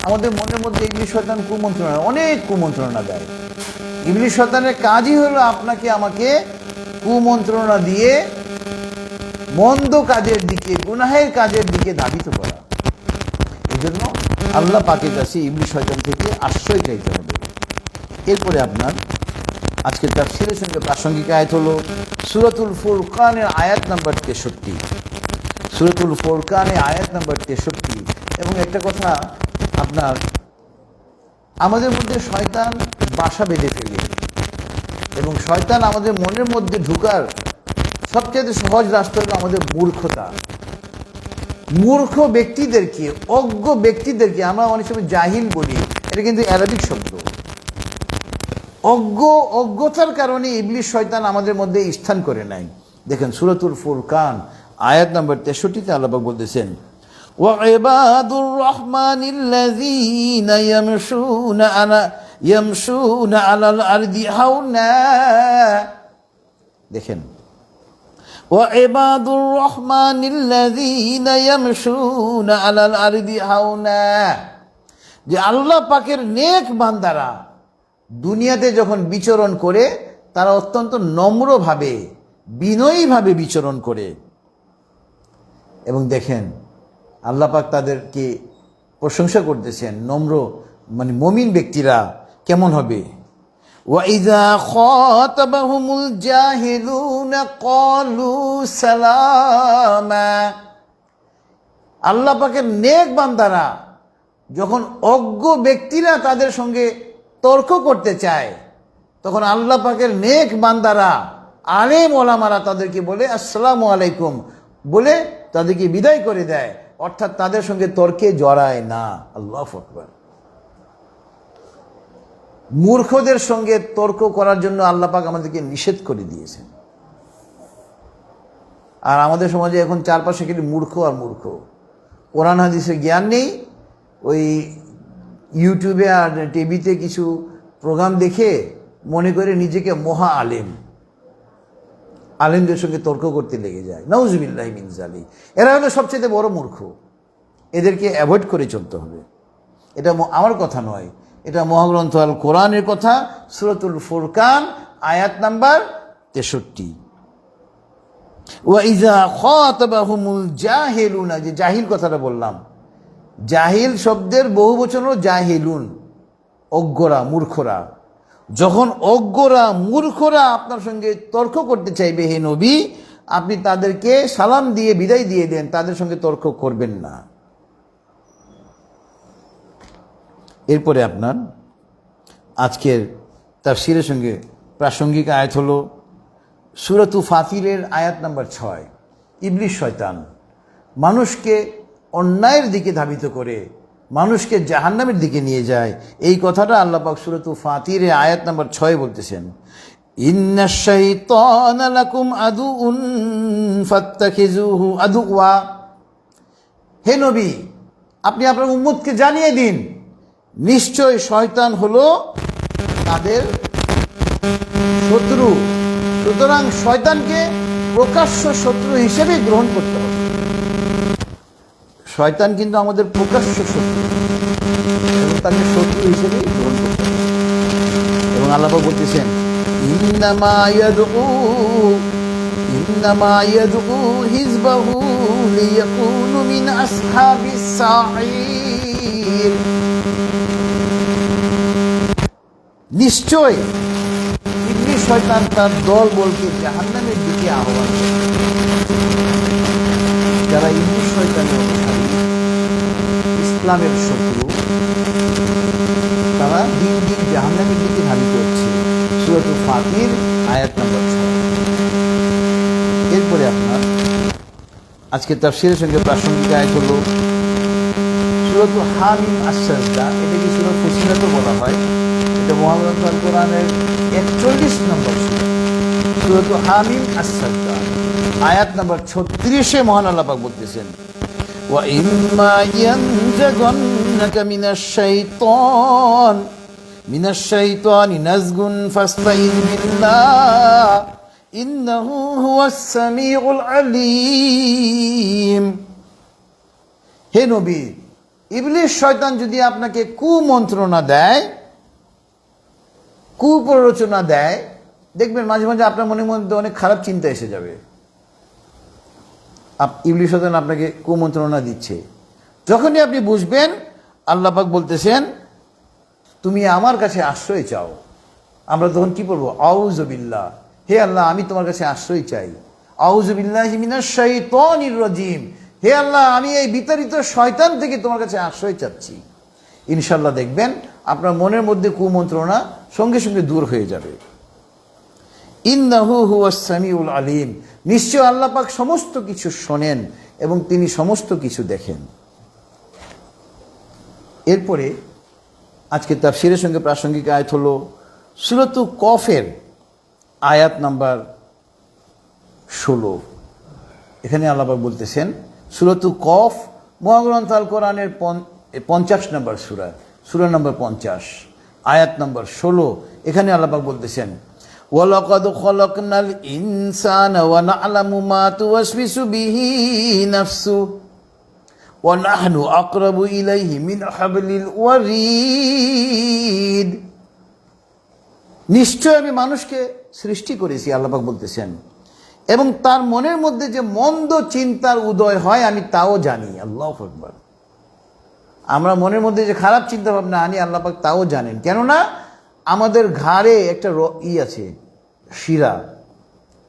আমাদের মনের মধ্যে ইবলিস শয়তান অনেক কুমন্ত্রণা দেয়। ইবলিস শয়তানের কাজই হলো আপনাকে আমাকে কুমন্ত্রণা দিয়ে মন্দ কাজের দিকে, গুনাহের কাজের দিকে ধাবিত করা। এই জন্য আল্লাহ পাকের কাছে ইবলিস শয়তান থেকে আশ্রয় চাইতে হবে। এরপরে আপনার আজকের তাফসীরের সঙ্গে প্রাসঙ্গিক আয়াত হলো সূরাতুল ফুরকানের আয়াত নাম্বার 63। সূরাতুল ফুরকানের আয়াত নাম্বার 63। এবং একটা কথা আপনার, আমাদের মধ্যে শয়তান বাসা বেঁধে ফেলে, এবং শয়তান আমাদের মনের মধ্যে ঢুকার সবচেয়ে সহজ রাস্তা হলো আমাদের মূর্খতা। মূর্খ ব্যক্তিদেরকে, অজ্ঞ ব্যক্তিদেরকে আমরা অনেক সময় জাহিল বলি, এটা কিন্তু আরবিক শব্দ। অজ্ঞতার কারণে ইবলিস শয়তান আমাদের মধ্যে স্থান করে নাই। দেখেন সূরাতুল ফুরকান আয়াত নাম্বার 63-তে আল্লাহ পাক বলতেছেন, ওয়াইবাদুর রহমানিল্লাযীনা ইয়ামশুনা আলাল আরদি হাওনা। দেখেন ওয়াইবাদুর রহমানিল্লাযীনা ইয়ামশুনা আলাল আরদি হাওনা, যে আল্লাহ পাকের নেক বান্দারা দুনিয়াতে যখন বিচরণ করে তারা অত্যন্ত নম্রভাবে, বিনয়ীভাবে বিচরণ করে। এবং দেখেন আল্লাহ পাক তাদেরকে প্রশংসা করতেছেন, নম্র মানে মুমিন ব্যক্তিরা কেমন হবে। ওয়াইযা খাতাবাহুমুল জাহিলুনা ক্বালু সালামা। আল্লাহ পাকের নেক বান্দারা যখন অজ্ঞ ব্যক্তিরা তাদের সঙ্গে তর্ক করতে চায়, তখন আল্লাহ পাকের নেক বান্দারা, আলেম ওলামারা তাদেরকে বলে আসসালামু আলাইকুম বলে তাদেরকে বিদায় করে দেয়, অর্থাৎ তাদের সঙ্গে তর্কে জড়ায় না। আল্লাহু আকবার। মূর্খদের সঙ্গে তর্ক করার জন্য আল্লাহ পাক আমাদেরকে নিষেধ করে দিয়েছেন। আর আমাদের সমাজে এখন চারপাশে খালি মূর্খ আর মূর্খ, কোরআন হাদিসের জ্ঞান নেই, ওই ইউটিউবে আর টিভিতে কিছু প্রোগ্রাম দেখে মনে করে নিজেকে মহা আলেম, আলেমদের সঙ্গে তর্ক করতে লেগে যায়। নাউজুবিল্লাহি মিন যালিক। এরা হলো সবচেয়ে বড় মূর্খ। এদেরকে অ্যাভয়েড করে চলতে হবে। এটা আমার কথা নয়, এটা মহাগ্রন্থ আল কোরআনের কথা, সূরাতুল ফুরকান আয়াত নাম্বার 63। ওয়া ইযা খাতাবাহুমুল জাহিলুনা, যে জাহিল কথাটা বললাম, জাহিল শব্দের বহুবচন হলো জাহিলুন, অজ্ঞরা, মূর্খরা। যখন অজ্ঞরা, মূর্খরা আপনার সঙ্গে তর্ক করতে চাইবে, হে নবী, আপনি তাদেরকে সালাম দিয়ে বিদায় দিয়ে দেন, তাদের সঙ্গে তর্ক করবেন না। এরপরে আপনার আজকের তাফসীরের সঙ্গে প্রাসঙ্গিক আয়াত হলো সূরাতু ফাতিরের আয়াত নাম্বার 6। ইবলিস শয়তান মানুষকে অন্যায়ের দিকে ধাবিত করে মানুষকে জাহান্নামের দিকে নিয়ে যায়। এই কথাটা আল্লাহ পাক সূরাতু ফাতিরের আয়াত নাম্বার 6 বলতেছেন, ইন্নাশ শাইতানা লাকুম আদুউন ফাত্তাখিজুহু আদুওয়া। হে নবী, আপনি আপনার উম্মতকে জানিয়ে দিন, নিশ্চয় শয়তান হলো তাদের শত্রু। সুতরাং শয়তানকে প্রকাশ্য শত্রু হিসেবে গ্রহণ করতে হবে। শয়তান কিন্তু আমাদের প্রকাশ্য শত্রু, এবং তাকে শত্রু হিসেবে গ্রহণ করতে হবে। এবং আল্লাহ বলতেছেন, ইন্নামা ইয়াদউ হিজবাহু লিয়াকুনু মিন আসহাবিস সাঈর। নিশ্চয় ইবলিস শয়তান তার দল বলকে জাহান্নামের দিকে আহ্বান করে। যারা ইবলিস শয়তানের অনুসারী, ইসলামের শত্রু, তারা দিন দিন জাহান্নামের দিকে ধাবিত হচ্ছে। সূরাতুল ফাতির আয়াত নাম্বার 6। এরপরে আপনার আজকে তাফসীরের সঙ্গে প্রাসঙ্গিক আয়াত হলো সূরাতুল হামিম আস-সাজদা। এটাকে সূরা ফুসিলাতও বলা হয়। এটা মহাগ্রন্থ আল কোরআনের 41 নম্বর সূরা, সূরাতুল হামিম আস-সাজদা আয়াত নাম্বার 36-এ মহান আল্লাহ পাক বলতেছেন, ওয়া ইম্মা ইয়ানজাগান্নাকা মিনাশ শাইতানি নাজগুন ফাস্তাইয বিল্লাহ ইন্নাহু হুয়াস সামিউল আলীম। হে নবী, ইবলিস শয়তান যদি আপনাকে কুমন্ত্রণা দেয়, কুপ্ররোচনা দেয়, দেখবেন মাঝে মাঝে আপনার মনের মধ্যে অনেক খারাপ চিন্তা এসে যাবে। ইবলিস শয়তান আপনাকে কুমন্ত্রণা দিচ্ছে। যখনই আপনি বুঝবেন আল্লাহ পাক বলতেছেন তুমি আমার কাছে আশ্রয় চাও, আমরা তখন কি বলবো? আউযু বিল্লাহ, হে আল্লাহ আমি তোমার কাছে আশ্রয় চাই। আউযু বিল্লাহি মিনাশ শাইতানির রাজিম, হে আল্লাহ আমি এই বিতাড়িত শয়তান থেকে তোমার কাছে আশ্রয় চাচ্ছি। ইনশাআল্লাহ দেখবেন আপনার মনের মধ্যে কুমন্ত্রণা সঙ্গে সঙ্গে দূর হয়ে যাবে। ইন্নাহু হুয়াস সামিউল আলিম, নিশ্চয় আল্লাহ পাক সমস্ত কিছু শোনেন এবং তিনি সমস্ত কিছু দেখেন। এরপরে আজকে তাফসীরের সঙ্গে প্রাসঙ্গিক আয়াত হলো সূরাতু কফের আয়াত নাম্বার 16। এখানে আল্লাহ পাক বলতেছেন, সূরাতু কফ মহাগ্রন্থ আল কোরআনের 50 নম্বর সূরা, সূরা নম্বর 50 আয়াত নম্বর 16। এখানে আল্লাহ পাক বলতেছেন, ওয়ালাকাদ খালাকনাল ইনসানা ওয়া না'লামু মা তুওয়াসবিসু বিহি নাফসু ওয়া নাহনু আকরাবু ইলাইহি মিন হাবলিল ওয়ারিদ। নিশ্চয় আমি মানুষকে সৃষ্টি করেছি, আল্লাহ পাক বলতেছেন, এবং তার মনের মধ্যে যে মন্দ চিন্তার উদয় হয় আমি তাও জানি। আল্লাহু আকবার। আমরা মনের মধ্যে যে খারাপ চিন্তা ভাবনা আনি আল্লাহ পাক তাও জানেন। কেননা আমাদের ঘাড়ে একটা আছে, শিরা,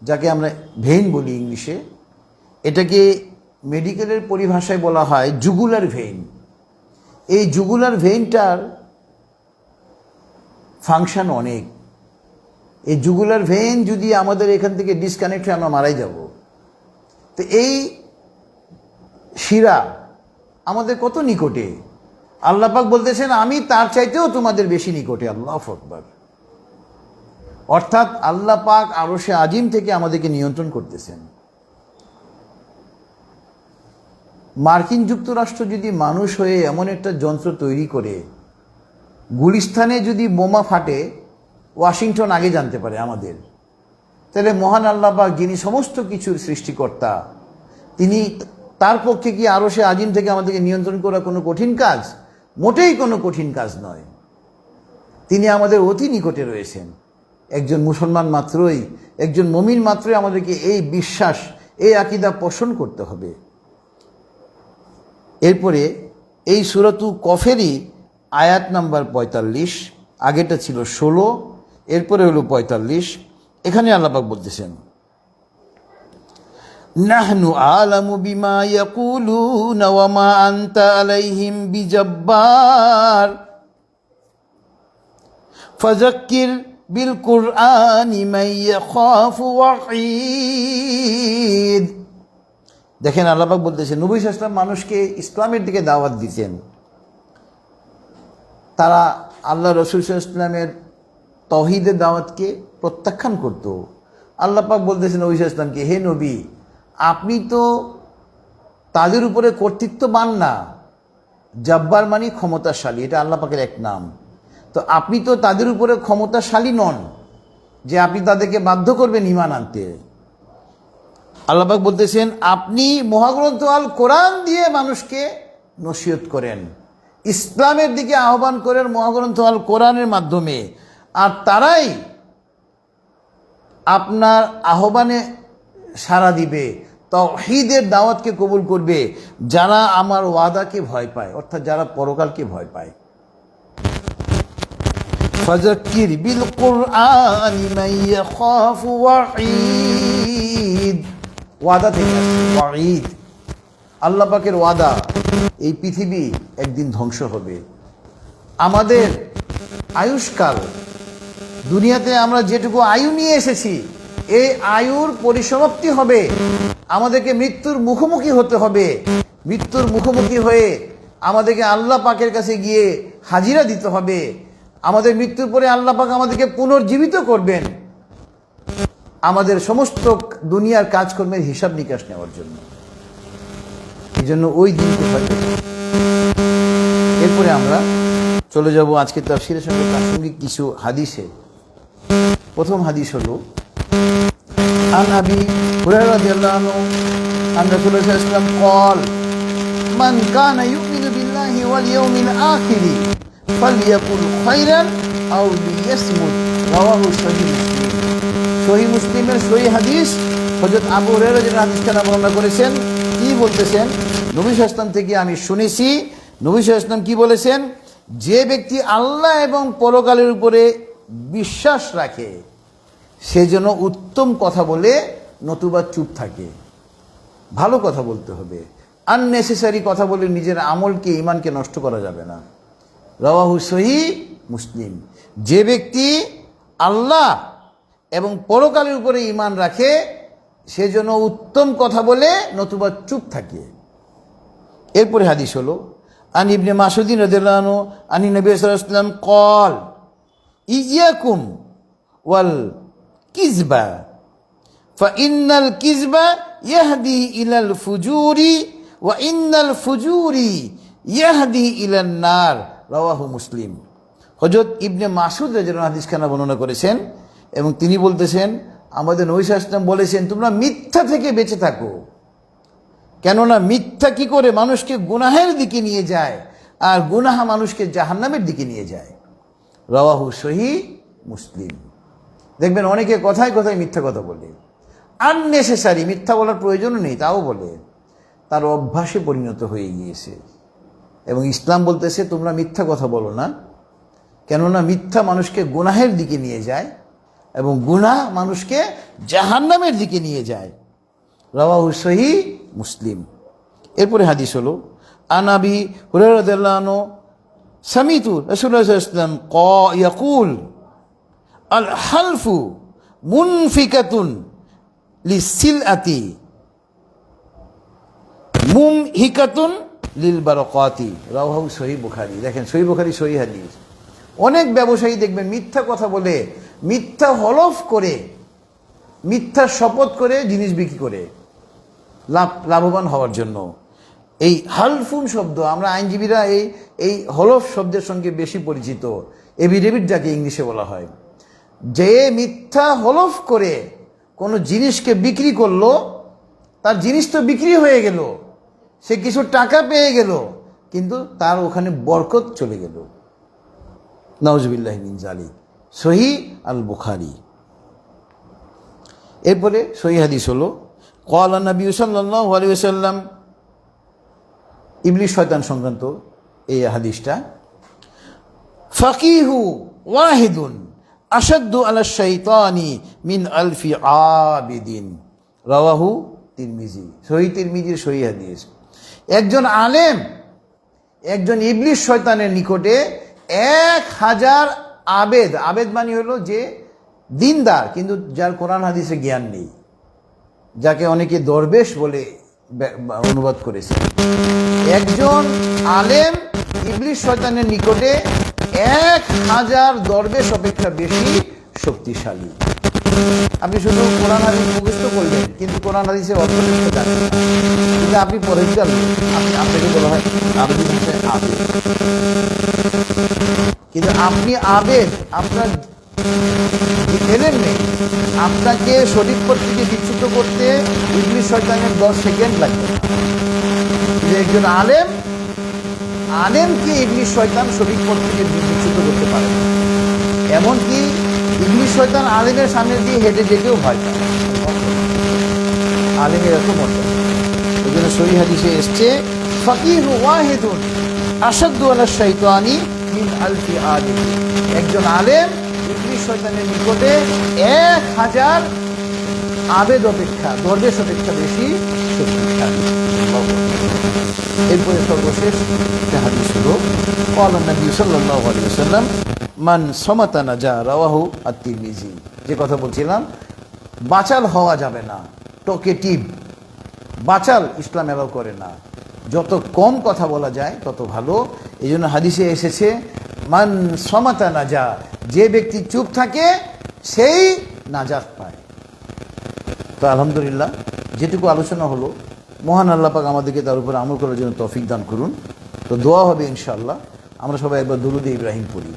যাকে আমরা ভেইন বলি ইংলিশে। এটাকে মেডিকেলের পরিভাষায় বলা হয় জুগুলার ভেইন। এই জুগুলার ভেইনটার ফাংশন অনেক। এই জুগুলার ভেইন যদি আমাদের এখান থেকে ডিসকানেক্ট হয়ে আমরা মারাই যাব। তো এই শিরা আমাদের কত নিকটে, আল্লাহ পাক বলতেছেন আমি তার চাইতেও তোমাদের বেশি নিকটে। আল্লাহু আকবার। অর্থাৎ আল্লাহ পাক আরশে আজিম থেকে আমাদেরকে নিয়ন্ত্রণ করতেছেন। মার্কিন যুক্তরাষ্ট্র যদি মানুষ হয়ে এমন একটা যন্ত্র তৈরি করে গুলিস্তানে যদি বোমা ফাটে ওয়াশিংটন আগে জানতে পারে আমাদের, তাহলে মহান আল্লাহ পাক যিনি সমস্ত কিছুর সৃষ্টিকর্তা, তিনি তার পক্ষে কি আরশে আজিম থেকে আমাদেরকে নিয়ন্ত্রণ করা কোনো কঠিন কাজ? মোটেই কোনো কঠিন কাজ নয়। তিনি আমাদের অতি নিকটে রয়েছেন। একজন মুসলমান মাত্রই, একজন মুমিন মাত্রই আমাদেরকে এই বিশ্বাস, এই আকীদা পোষণ করতে হবে। এরপরে এই সূরাতু কফেরই আয়াত নাম্বার 45, আগেটা ছিল 16, এরপরে হলো 45। এখানে আল্লাহ পাক বলতেছেন, নাহনু আলামু বিমা ইয়াকুলুনা ওয়া মা আনতা আলাইহিম বিজাব্বার ফাযাক্কির বিল কুরআনি মান ইয়াখাফু ওয়াঈদ। দেখেন আল্লাহ পাক বলতেছেন, নবী সাল্লাল্লাহু আলাইহি ওয়াসাল্লাম মানুষকে ইসলামের দিকে দাওয়াত দিতেন। তারা আল্লাহ রাসূল সাল্লাল্লাহু আলাইহি ওয়াসাল্লামের তাওহীদের দাওয়াতকে প্রত্যাখ্যান করত। আল্লাহ পাক বলতেছেন নবী সাল্লাল্লাহু আলাইহি ওয়াসাল্লামকে, হে নবী, আপনি তো তাদের উপরে কর্তৃত্ববান না। জব্বার মানে ক্ষমতাশালী, এটা আল্লাহ পাকের এক নাম। তো আপনি তো তাদের উপরে ক্ষমতাশালী নন যে আপনি তাদেরকে বাধ্য করবেন ঈমান আনতে। আল্লাহ পাক বলতেছেন, আপনি মহাগ্রন্থ আল কোরআন দিয়ে মানুষকে নসিহত করেন, ইসলামের দিকে আহ্বান করেন মহাগ্রন্থ আল কোরআনের মাধ্যমে, আর তারাই আপনার আহ্বানে সাড়া দিবে, তাওহীদের দাওয়াতকে কবুল করবে, যারা আমার ওয়াদাকে ভয় পায়, অর্থাৎ যারা পরকালকে ভয় পায়। ফাযাক্কির বিল কুরআনি মান ইয়াখাফু ওয়াঈদ। ওয়াদা থেকে ওয়াঈদ, আল্লাহ পাকের ওয়াদা, এই পৃথিবী একদিন ধ্বংস হবে। আমাদের আয়ুষ্কাল, দুনিয়াতে আমরা যেটুকু আয়ু নিয়ে এসেছি, এই আয়ুর পরিসমাপ্তি হবে। আমাদেরকে মৃত্যুর মুখোমুখি হতে হবে। মৃত্যুর মুখোমুখি হয়ে আমাদেরকে আল্লাহ পাকের কাছে গিয়ে হাজিরা দিতে হবে। আমাদের মৃত্যুর পরে আল্লাহ পাক আমাদেরকে পুনর্জীবিত করবেন আমাদের সমস্ত দুনিয়ার কাজকর্মের হিসাব নিকাশ নেওয়ার জন্য। এই জন্য ওই দিনকে ভয় পেতে হবে। এরপরে আমরা চলে যাব আজকে তাফসীরের সঙ্গে প্রাসঙ্গিক কিছু হাদিসে। প্রথম হাদিস হলো, আন আবি হুরায়রা রাদিয়াল্লাহু আনহু আন রাসূলুল্লাহ সাল্লাল্লাহু আলাইহি ওয়াসাল্লাম قال من كان يؤمن بالله واليوم الآخر فليقل خيرا أو ليصمت। রাওয়াহু সহিহ মুসলিম। সহিহ মুসলিমের সহিহ হাদিস, হযরত আবু হুরায়রা যে হাদিসটা বর্ণনা করেছেন, কি বলতেছেন? নবী সাল্লাল্লাহু আলাইহি ওয়াসাল্লাম থেকে আমি শুনেছি, নবী সাল্লাল্লাহু আলাইহি ওয়াসাল্লাম কি বলেছেন? যে ব্যক্তি আল্লাহ এবং পরকালের উপরে বিশ্বাস রাখে, সে যেন উত্তম কথা বলে, নতুবা চুপ থাকে। ভালো কথা বলতে হবে, আননেসেসারি কথা বলে নিজের আমলকে, ঈমানকে নষ্ট করা যাবে না। রাওয়াহু সহিহ মুসলিম। যে ব্যক্তি আল্লাহ এবং পরকালের উপরে ঈমান রাখে, সে যেন উত্তম কথা বলে, নতুবা চুপ থাকে। এরপরে হাদিস হলো, আন ইবনে মাসউদিন রাদিয়াল্লাহু আনহু আনি নবী সাল্লাল্লাহু আলাইহি ওয়াসাল্লাম قال ইয়াকুম ওয়াল কিযবা ফাইন্নাল কিযবা ইয়াহদি ইলাল ফুজুরি ওয়া ইন্নাল ফুজুরি ইয়াহদি ইলান নার। রাওয়াহু মুসলিম। হযরত ইবনে মাসউদ রাদিয়াল্লাহু আনহু হাদিসখানা বর্ণনা করেছেন এবং তিনি বলতেছেন, আমাদের নবী সাল্লাল্লাহু আলাইহি ওয়াসাল্লাম বলেছেন, তোমরা মিথ্যা থেকে বেঁচে থাকো, কেননা মিথ্যা কি করে মানুষকে গুনাহের দিকে নিয়ে যায়, আর গুনাহ মানুষকে জাহান্নামের দিকে নিয়ে যায়। রাওয়াহু সহিহ মুসলিম। দেখবেন অনেকে কথায় কথায় মিথ্যা কথা বলে, আননেসেসারি, মিথ্যা বলার প্রয়োজনও নেই তাও বলে, তার অভ্যাসে পরিণত হয়ে গিয়েছে। এবং ইসলাম বলতেছে তোমরা মিথ্যা কথা বলো না, কেননা মিথ্যা মানুষকে গুনাহের দিকে নিয়ে যায় এবং গুনাহ মানুষকে জাহান্নামের দিকে নিয়ে যায়। রাওয়াহু সহিহ মুসলিম। এরপরে হাদিস হলো, আন আবি হুরায়রা রাদিয়াল্লাহু আনহু সামিতু রাসূলুল্লাহ সাল্লাল্লাহু আলাইহি ওয়াসাল্লাম ইয়াকুল আল হালফু মুনফিকাতুন লিসিলআতি মুমহিকাতুন লিল বারাকাতি। রাওয়াহু সহিহ বুখারী। দেখেন সহিহ বুখারী সহিহ হাদিস। অনেক ব্যবসায়ী দেখবেন মিথ্যা কথা বলে, মিথ্যা হলফ করে, মিথ্যা শপথ করে জিনিস বিক্রি করে লাভবান হওয়ার জন্য। এই হালফুন শব্দ, আমরা আইনজীবীরা এই হলফ শব্দের সঙ্গে বেশি পরিচিত, এভিডেভিট যাকে ইংলিশে বলা হয়। যে মিথ্যা হলফ করে কোনো জিনিসকে বিক্রি করলো, তার জিনিস তো বিক্রি হয়ে গেল, সে কিছু টাকা পেয়ে গেল, কিন্তু তার ওখানে বরকত চলে গেল। নাউজুবিল্লাহি মিন যালিক। সহিহ আল বুখারী। এরপরে সহিহ হাদিস হলো, ক্বালা নবী সাল্লাল্লাহু আলাইহি ওয়াসাল্লাম, ইবলিস শয়তান সংক্রান্ত এই হাদিসটা, ফাকিহু ওয়াহিদুন আশাদ্দু আলা শাইতানি মিন আলফি আবিদিন, রাওয়াহু তিরমিজি। সহিহ তিরমিজির সহিহ হাদিস। একজন আলেম একজন ইবলিস শয়তানের নিকটে 1000 আবেদ, আবেদ মানে হলো যে দিনদার কিন্তু যার কোরআন হাদিসে জ্ঞান নেই, যাকে অনেকে দরবেশ বলে অনুবাদ করেছে। একজন আলেম ইবলিস শয়তানের নিকটে 1000 দরবেশ অপেক্ষা বেশি শক্তিশালী। আপনি শুধু কোরআন হাদিস মুখস্থ করলেন কিন্তু কোরআন হাদিসের অর্থ লিখতে জানেন না, কিন্তু আপনি পরে জানলেন, আপনাকে বলা হয় আরবি ভাষায় আবেদ। কিন্তু আপনি আবেদ, আপনার এলেন নেই, আপনাকে সঠিক পথ থেকে বিচ্যুত করতে ইবলিস শয়তানের 10 সেকেন্ড লাগবে। একজন আলেমকে ইবলিস শয়তান সঠিক পথ থেকে বিচ্যুত করতে পারে। এমনকি ইবলিস শয়তান আলেমের সামনে দিয়ে হেঁটে যেতেও ভয় পায়, আলেমের এত মর্যাদা। এই জন্য সহিহ হাদিসে এসছে, ফাকিহু ওয়াহিদুন আশাদ্দু আলা শাইতানি মিন আলফি আবিদিন। একজন আলেম ইবলিস শয়তানের নিকটে 1000 আবেদ অপেক্ষা, দরবেশ অপেক্ষা বেশি শক্তিশালী। এরপরে সর্বশেষ হাদিস হলো, ক্বালা নবী সাল্লাল্লাহু আলাইহি ওয়াসাল্লাম মান সামাতা নাজা, রাওয়াহু আত-তিরমিজি। যে কথা বলছিলাম, বাচাল হওয়া যাবে না, টকেটিভ বাচাল ইসলাম এলাও করে না। যত কম কথা বলা যায় তত ভালো। এই জন্য হাদিসে এসেছে মান সামাতা নাজা, যে ব্যক্তি চুপ থাকে সেই নাজাত পায়। তো আলহামদুলিল্লাহ, যেটুকু আলোচনা হলো, মহান আল্লাহ পাক আমাদেরকে তার উপরে আমল করার জন্য তৌফিক দান করুন। তো দোয়া হবে ইনশাআল্লাহ। আমরা সবাই একবার দুরূদে ইব্রাহিম পড়ি।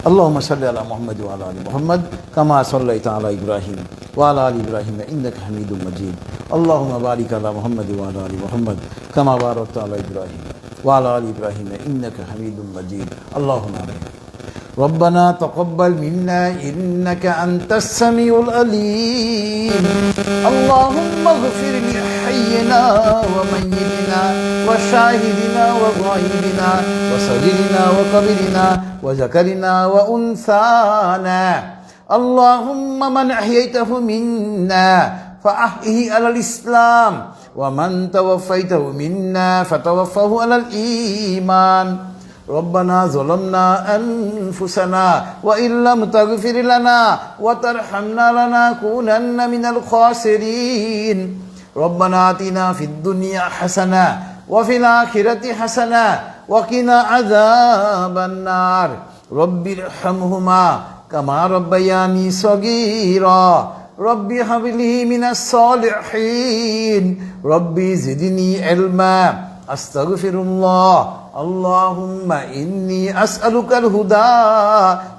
আল্লাহুম্মা সাল্লি আলা মুহাম্মাদ ওয়া আলা আলি মুহাম্মাদ কামা সাল্লাইতা আলা ইব্রাহিম ওয়া আলা আলি ইব্রাহিম ইন্নাকা হামিদুম মাজিদ। আল্লাহুম্মা বারিক আলা মুহাম্মাদ ওয়া আলা আলি মুহাম্মাদ কামা বারাকতা আলা ইব্রাহিম ওয়া আলা আলি ইব্রাহিম ইন্নাকা হামিদুম মাজিদ। আল্লাহুম্মা আমিন। ربنا تقبل منا إنك أنت السميع العليم. اللهم اغفر لحينا وميتنا وشاهدنا وغائبنا وصغيرنا وكبيرنا وذكرنا وأنثانا. اللهم من أحييته منا فأحيه على الإسلام ومن توفيته منا فتوفه على الإيمان. ربنا ظلمنا أنفسنا وإن لم تغفر لنا وترحمنا لنكونن من الخاسرين. ربنا آتنا في الدنيا حسنة وفي الآخرة حسنة وقنا عذاب النار. رب ارحمهما كما ربياني صغيرا. رب هب لي من الصالحين. رب زدني علما. أستغفر الله. اللهم إني أسألك الهدى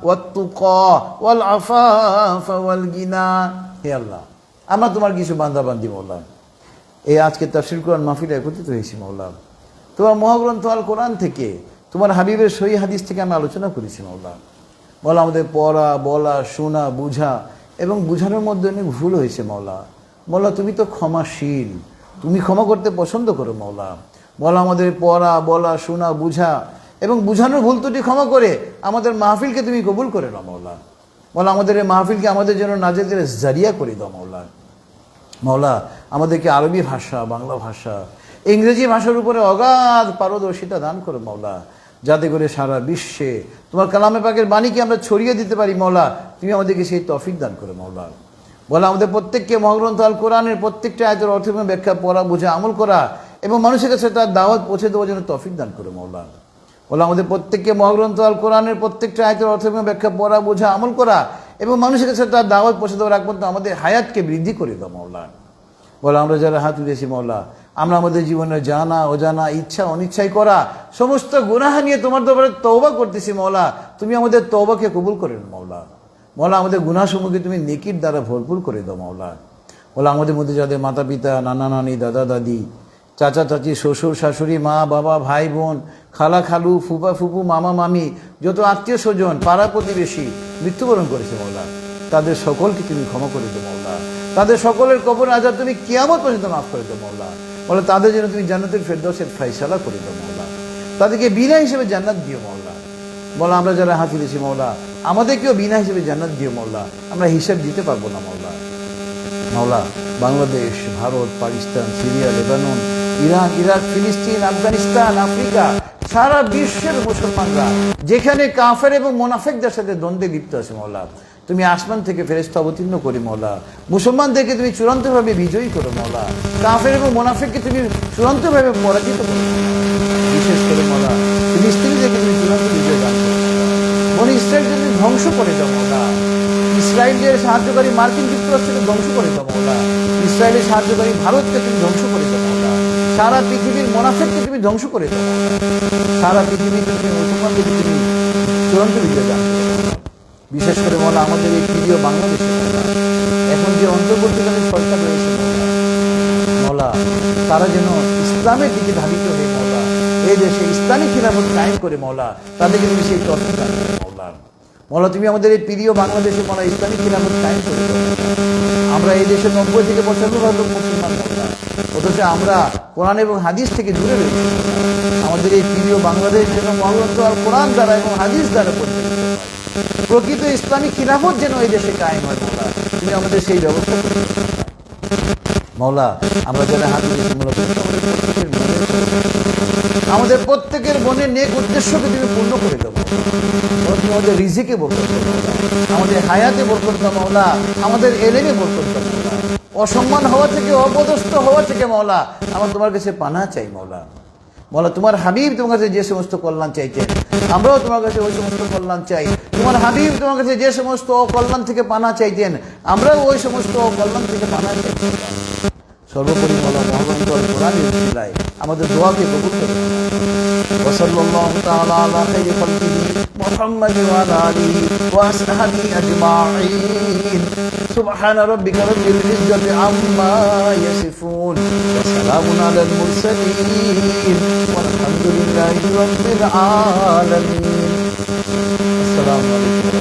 والتقى والعفاف والغنى. হে আল্লাহ, আমরা তোমার কিছু বান্দা বান্দি মওলা, এই আজকে তাফসীর কোরআন মাহফিলে একত্রিত হয়েছি মওলা। তোমার মহাগ্রন্থ আল কোরআন থেকে, তোমার হাবিবের সহিহ হাদিস থেকে আমি আলোচনা করেছি মওলা। মওলা, আমাদের পড়া, বলা, শোনা, বুঝা এবং বুঝানোর মধ্যে অনেক ভুল হয়েছে মওলা। মওলা, তুমি তো ক্ষমাশীল, তুমি ক্ষমা করতে পছন্দ করো মওলা। বলা, আমাদের পড়া, বলা, শোনা, বুঝা এবং বুঝানোর ভুল ত্রুটি ক্ষমা করে আমাদের মাহফিলকে তুমি কবুল করে নাও মওলা। বলা, আমাদের এই মাহফিলকে আমাদের জন্য নাজাতের জারিয়া করে দাও মওলা। মওলা, আমাদেরকে আরবি ভাষা, বাংলা ভাষা, ইংরেজি ভাষার উপরে অগাধ পারদর্শিতা দান করো মওলা, যাতে করে সারা বিশ্বে তোমার কালামে পাকের বাণীকে আমরা ছড়িয়ে দিতে পারি মওলা। তুমি আমাদেরকে সেই তৌফিক দান করো মওলা। বলা, আমাদের প্রত্যেককে মহাগ্রন্থ আল কোরআনের প্রত্যেকটা আয়াতের অর্থ এবং ব্যাখ্যা পড়া, বোঝা, আমল করা এবং মানুষের কাছে তার দাওয়াত পৌঁছে দেওয়ার জন্য তৌফিক দান করে মওলা। বলা, আমাদের প্রত্যেককে মহাগ্রন্থ আল কোরআনের প্রত্যেকটা আয়াতের অর্থ এবং ব্যাখ্যা পড়া, বোঝা, আমল করা এবং মানুষের কাছে তার দাওয়াত পৌঁছে দেওয়ার আগ পর্যন্ত আমাদের হায়াতকে বৃদ্ধি করে দাও মওলা। বলা, আমরা যারা হাত উঠেছি মওলা, আমরা আমাদের জীবনে জানা অজানা ইচ্ছা অনিচ্ছাই করা সমস্ত গুনাহ নিয়ে তোমার দরবারে তওবা করতেছি মওলা। তুমি আমাদের তওবাকে কবুল করে নাও মওলা। মওলা আমাদের গুনাহসমূহকে তুমি নেকির দ্বারা ভরপুর করে দাও মওলা। মওলা আমাদের মধ্যে যাদের মাতা পিতা, নানা নানি, দাদা দাদি, চাচা চাচি, শ্বশুর শাশুড়ি, মা বাবা, ভাই বোন, খালা খালু, ফুপা ফুপু, মামা মামি, যত আত্মীয় স্বজন, পাড়া প্রতিবেশী মৃত্যুবরণ করেছে মওলা, তাদের সকলকে তুমি ক্ষমা করে দাও মওলা। তাদের সকলের কবর আযাব তুমি কিয়ামত পর্যন্ত মাফ করে দাও মওলা। মওলা তাদের জন্য তুমি জান্নাতুল ফেরদাউসের ফয়সালা করে দাও মওলা। তাদেরকে বিনা হিসেবে জান্নাত দিও মওলা। মওলা আমরা যারা হাত তুলেছি মওলা, আমাদেরকেও বিনা হিসেবে জান্নাত দিও মওলা। আমরা হিসাব দিতে পারবো না মওলা। মওলা Bangladesh, Bharat, Pakistan, Syria, Lebanon, Iran, Iraq, ফিলিস্তিন, আফগানিস্তান, আফ্রিকা, সারা বিশ্বের মুসলমানরা যেখানে কাফের এবং মুনাফিকদের সাথে দ্বন্দ্বে লিপ্ত আছে মওলা, তুমি আসমান থেকে ফেরেশতা অবতীর্ণ করি মওলা। মুসলমানদেরকে তুমি চূড়ান্তভাবে বিজয়ী করো মওলা। কাফের এবং মুনাফিককে তুমি চূড়ান্তভাবে পরাজিত করো। বিশেষ করে মওলা ফিলিস্তিনিদেরকে তুমি চূড়ান্ত বিজয় দান করো। বনি ইসরায়েলকে তুমি ধ্বংস করে দাও মওলা। ইসরায়েলের সাহায্যকারী মার্কিন যুক্তরাষ্ট্রকে ধ্বংস করে দাও মওলা। ইসরায়েলের সাহায্যকারী ভারতকে তুমি ধ্বংস করে দাও মওলা। সারা পৃথিবীর মুনাফিককে তুমি ধ্বংস করে দাও। সারা পৃথিবীতে তুমি মুসলমানদেরকে তুমি চূড়ান্ত বিজয় দান করো। বিশেষ করে মওলা আমাদের এই প্রিয় বাংলাদেশে এখন যে অন্তর্বর্তীকালীন সরকার রয়েছে মওলা, তারা যেন ইসলামের দিকে ধাবিত হয়ে মওলা এই দেশে ইসলামী খিলাফত কায়েম করে মওলা, তাদেরকে তুমি সেই তথ্য দান করো মওলা। মওলা তুমি আমাদের এই প্রিয় বাংলাদেশে মওলা ইসলামী খিলাফত কায়েম করে দাও। আমরা এই দেশে 90 থেকে 95% লোক মুসলমান মওলা, অথচ আমরা কোরআন এবং হাদিস থেকে দূরে রয়েছি। আমাদের এই প্রিয় বাংলাদেশ যেন মহাগ্রন্থ আর কোরআন দ্বারা এবং হাদিস দ্বারা পরিচালিত হয়। প্রকৃত ইসলামী খিলাফত যেন এই দেশে কায়েম হয় মওলা, তুমি আমাদের সেই ব্যবস্থা করে দাও মওলা। আমরা যারা হাত দিয়েছি মূলত আমাদের প্রত্যেকের মনের নেক উদ্দেশ্যকে তুমি পূর্ণ করে দেবো। তুমি আমাদের রিজিকে বরকত দাও মওলা, আমাদের হায়াতে বরকত দাও মওলা, আমাদের এলেমে বরকত দাও মওলা। অসম্মান হওয়া থেকে, অপদস্থ হওয়া থেকে মওলা আমরা তোমার কাছে পানাহ চাই মওলা। মওলা তোমার হাবিব তোমার কাছে যে সমস্ত কল্যাণ চাইতেন, আমরাও তোমার কাছে ওই সমস্ত কল্যাণ চাই। তোমার হাবিব তোমার কাছে যে সমস্ত অকল্যাণ থেকে পানাহ চাইতেন, আমরাও ওই সমস্ত অকল্যাণ থেকে পানাহ চাই। সর্বোপরি মওলা মহাগ্রন্থ কোরআনের উসিলায় আমাদের দোয়াকে কবুল করে। ওয়াসাল্লাল্লাহু তাআলা আলা খাইরি খালকিহি মুহাম্মাদিন ওয়া আলা আলিহি ওয়া আসহাবিহি আজমাঈন। সুবহানা রাব্বিকা রাব্বিল ইজ্জাতি আম্মা ইয়াসিফুন ওয়া সালামুন আলাল মুরসালিন ওয়ালহামদুলিল্লাহি রাব্বিল আলামিন। আসসালামু আলাইকুম।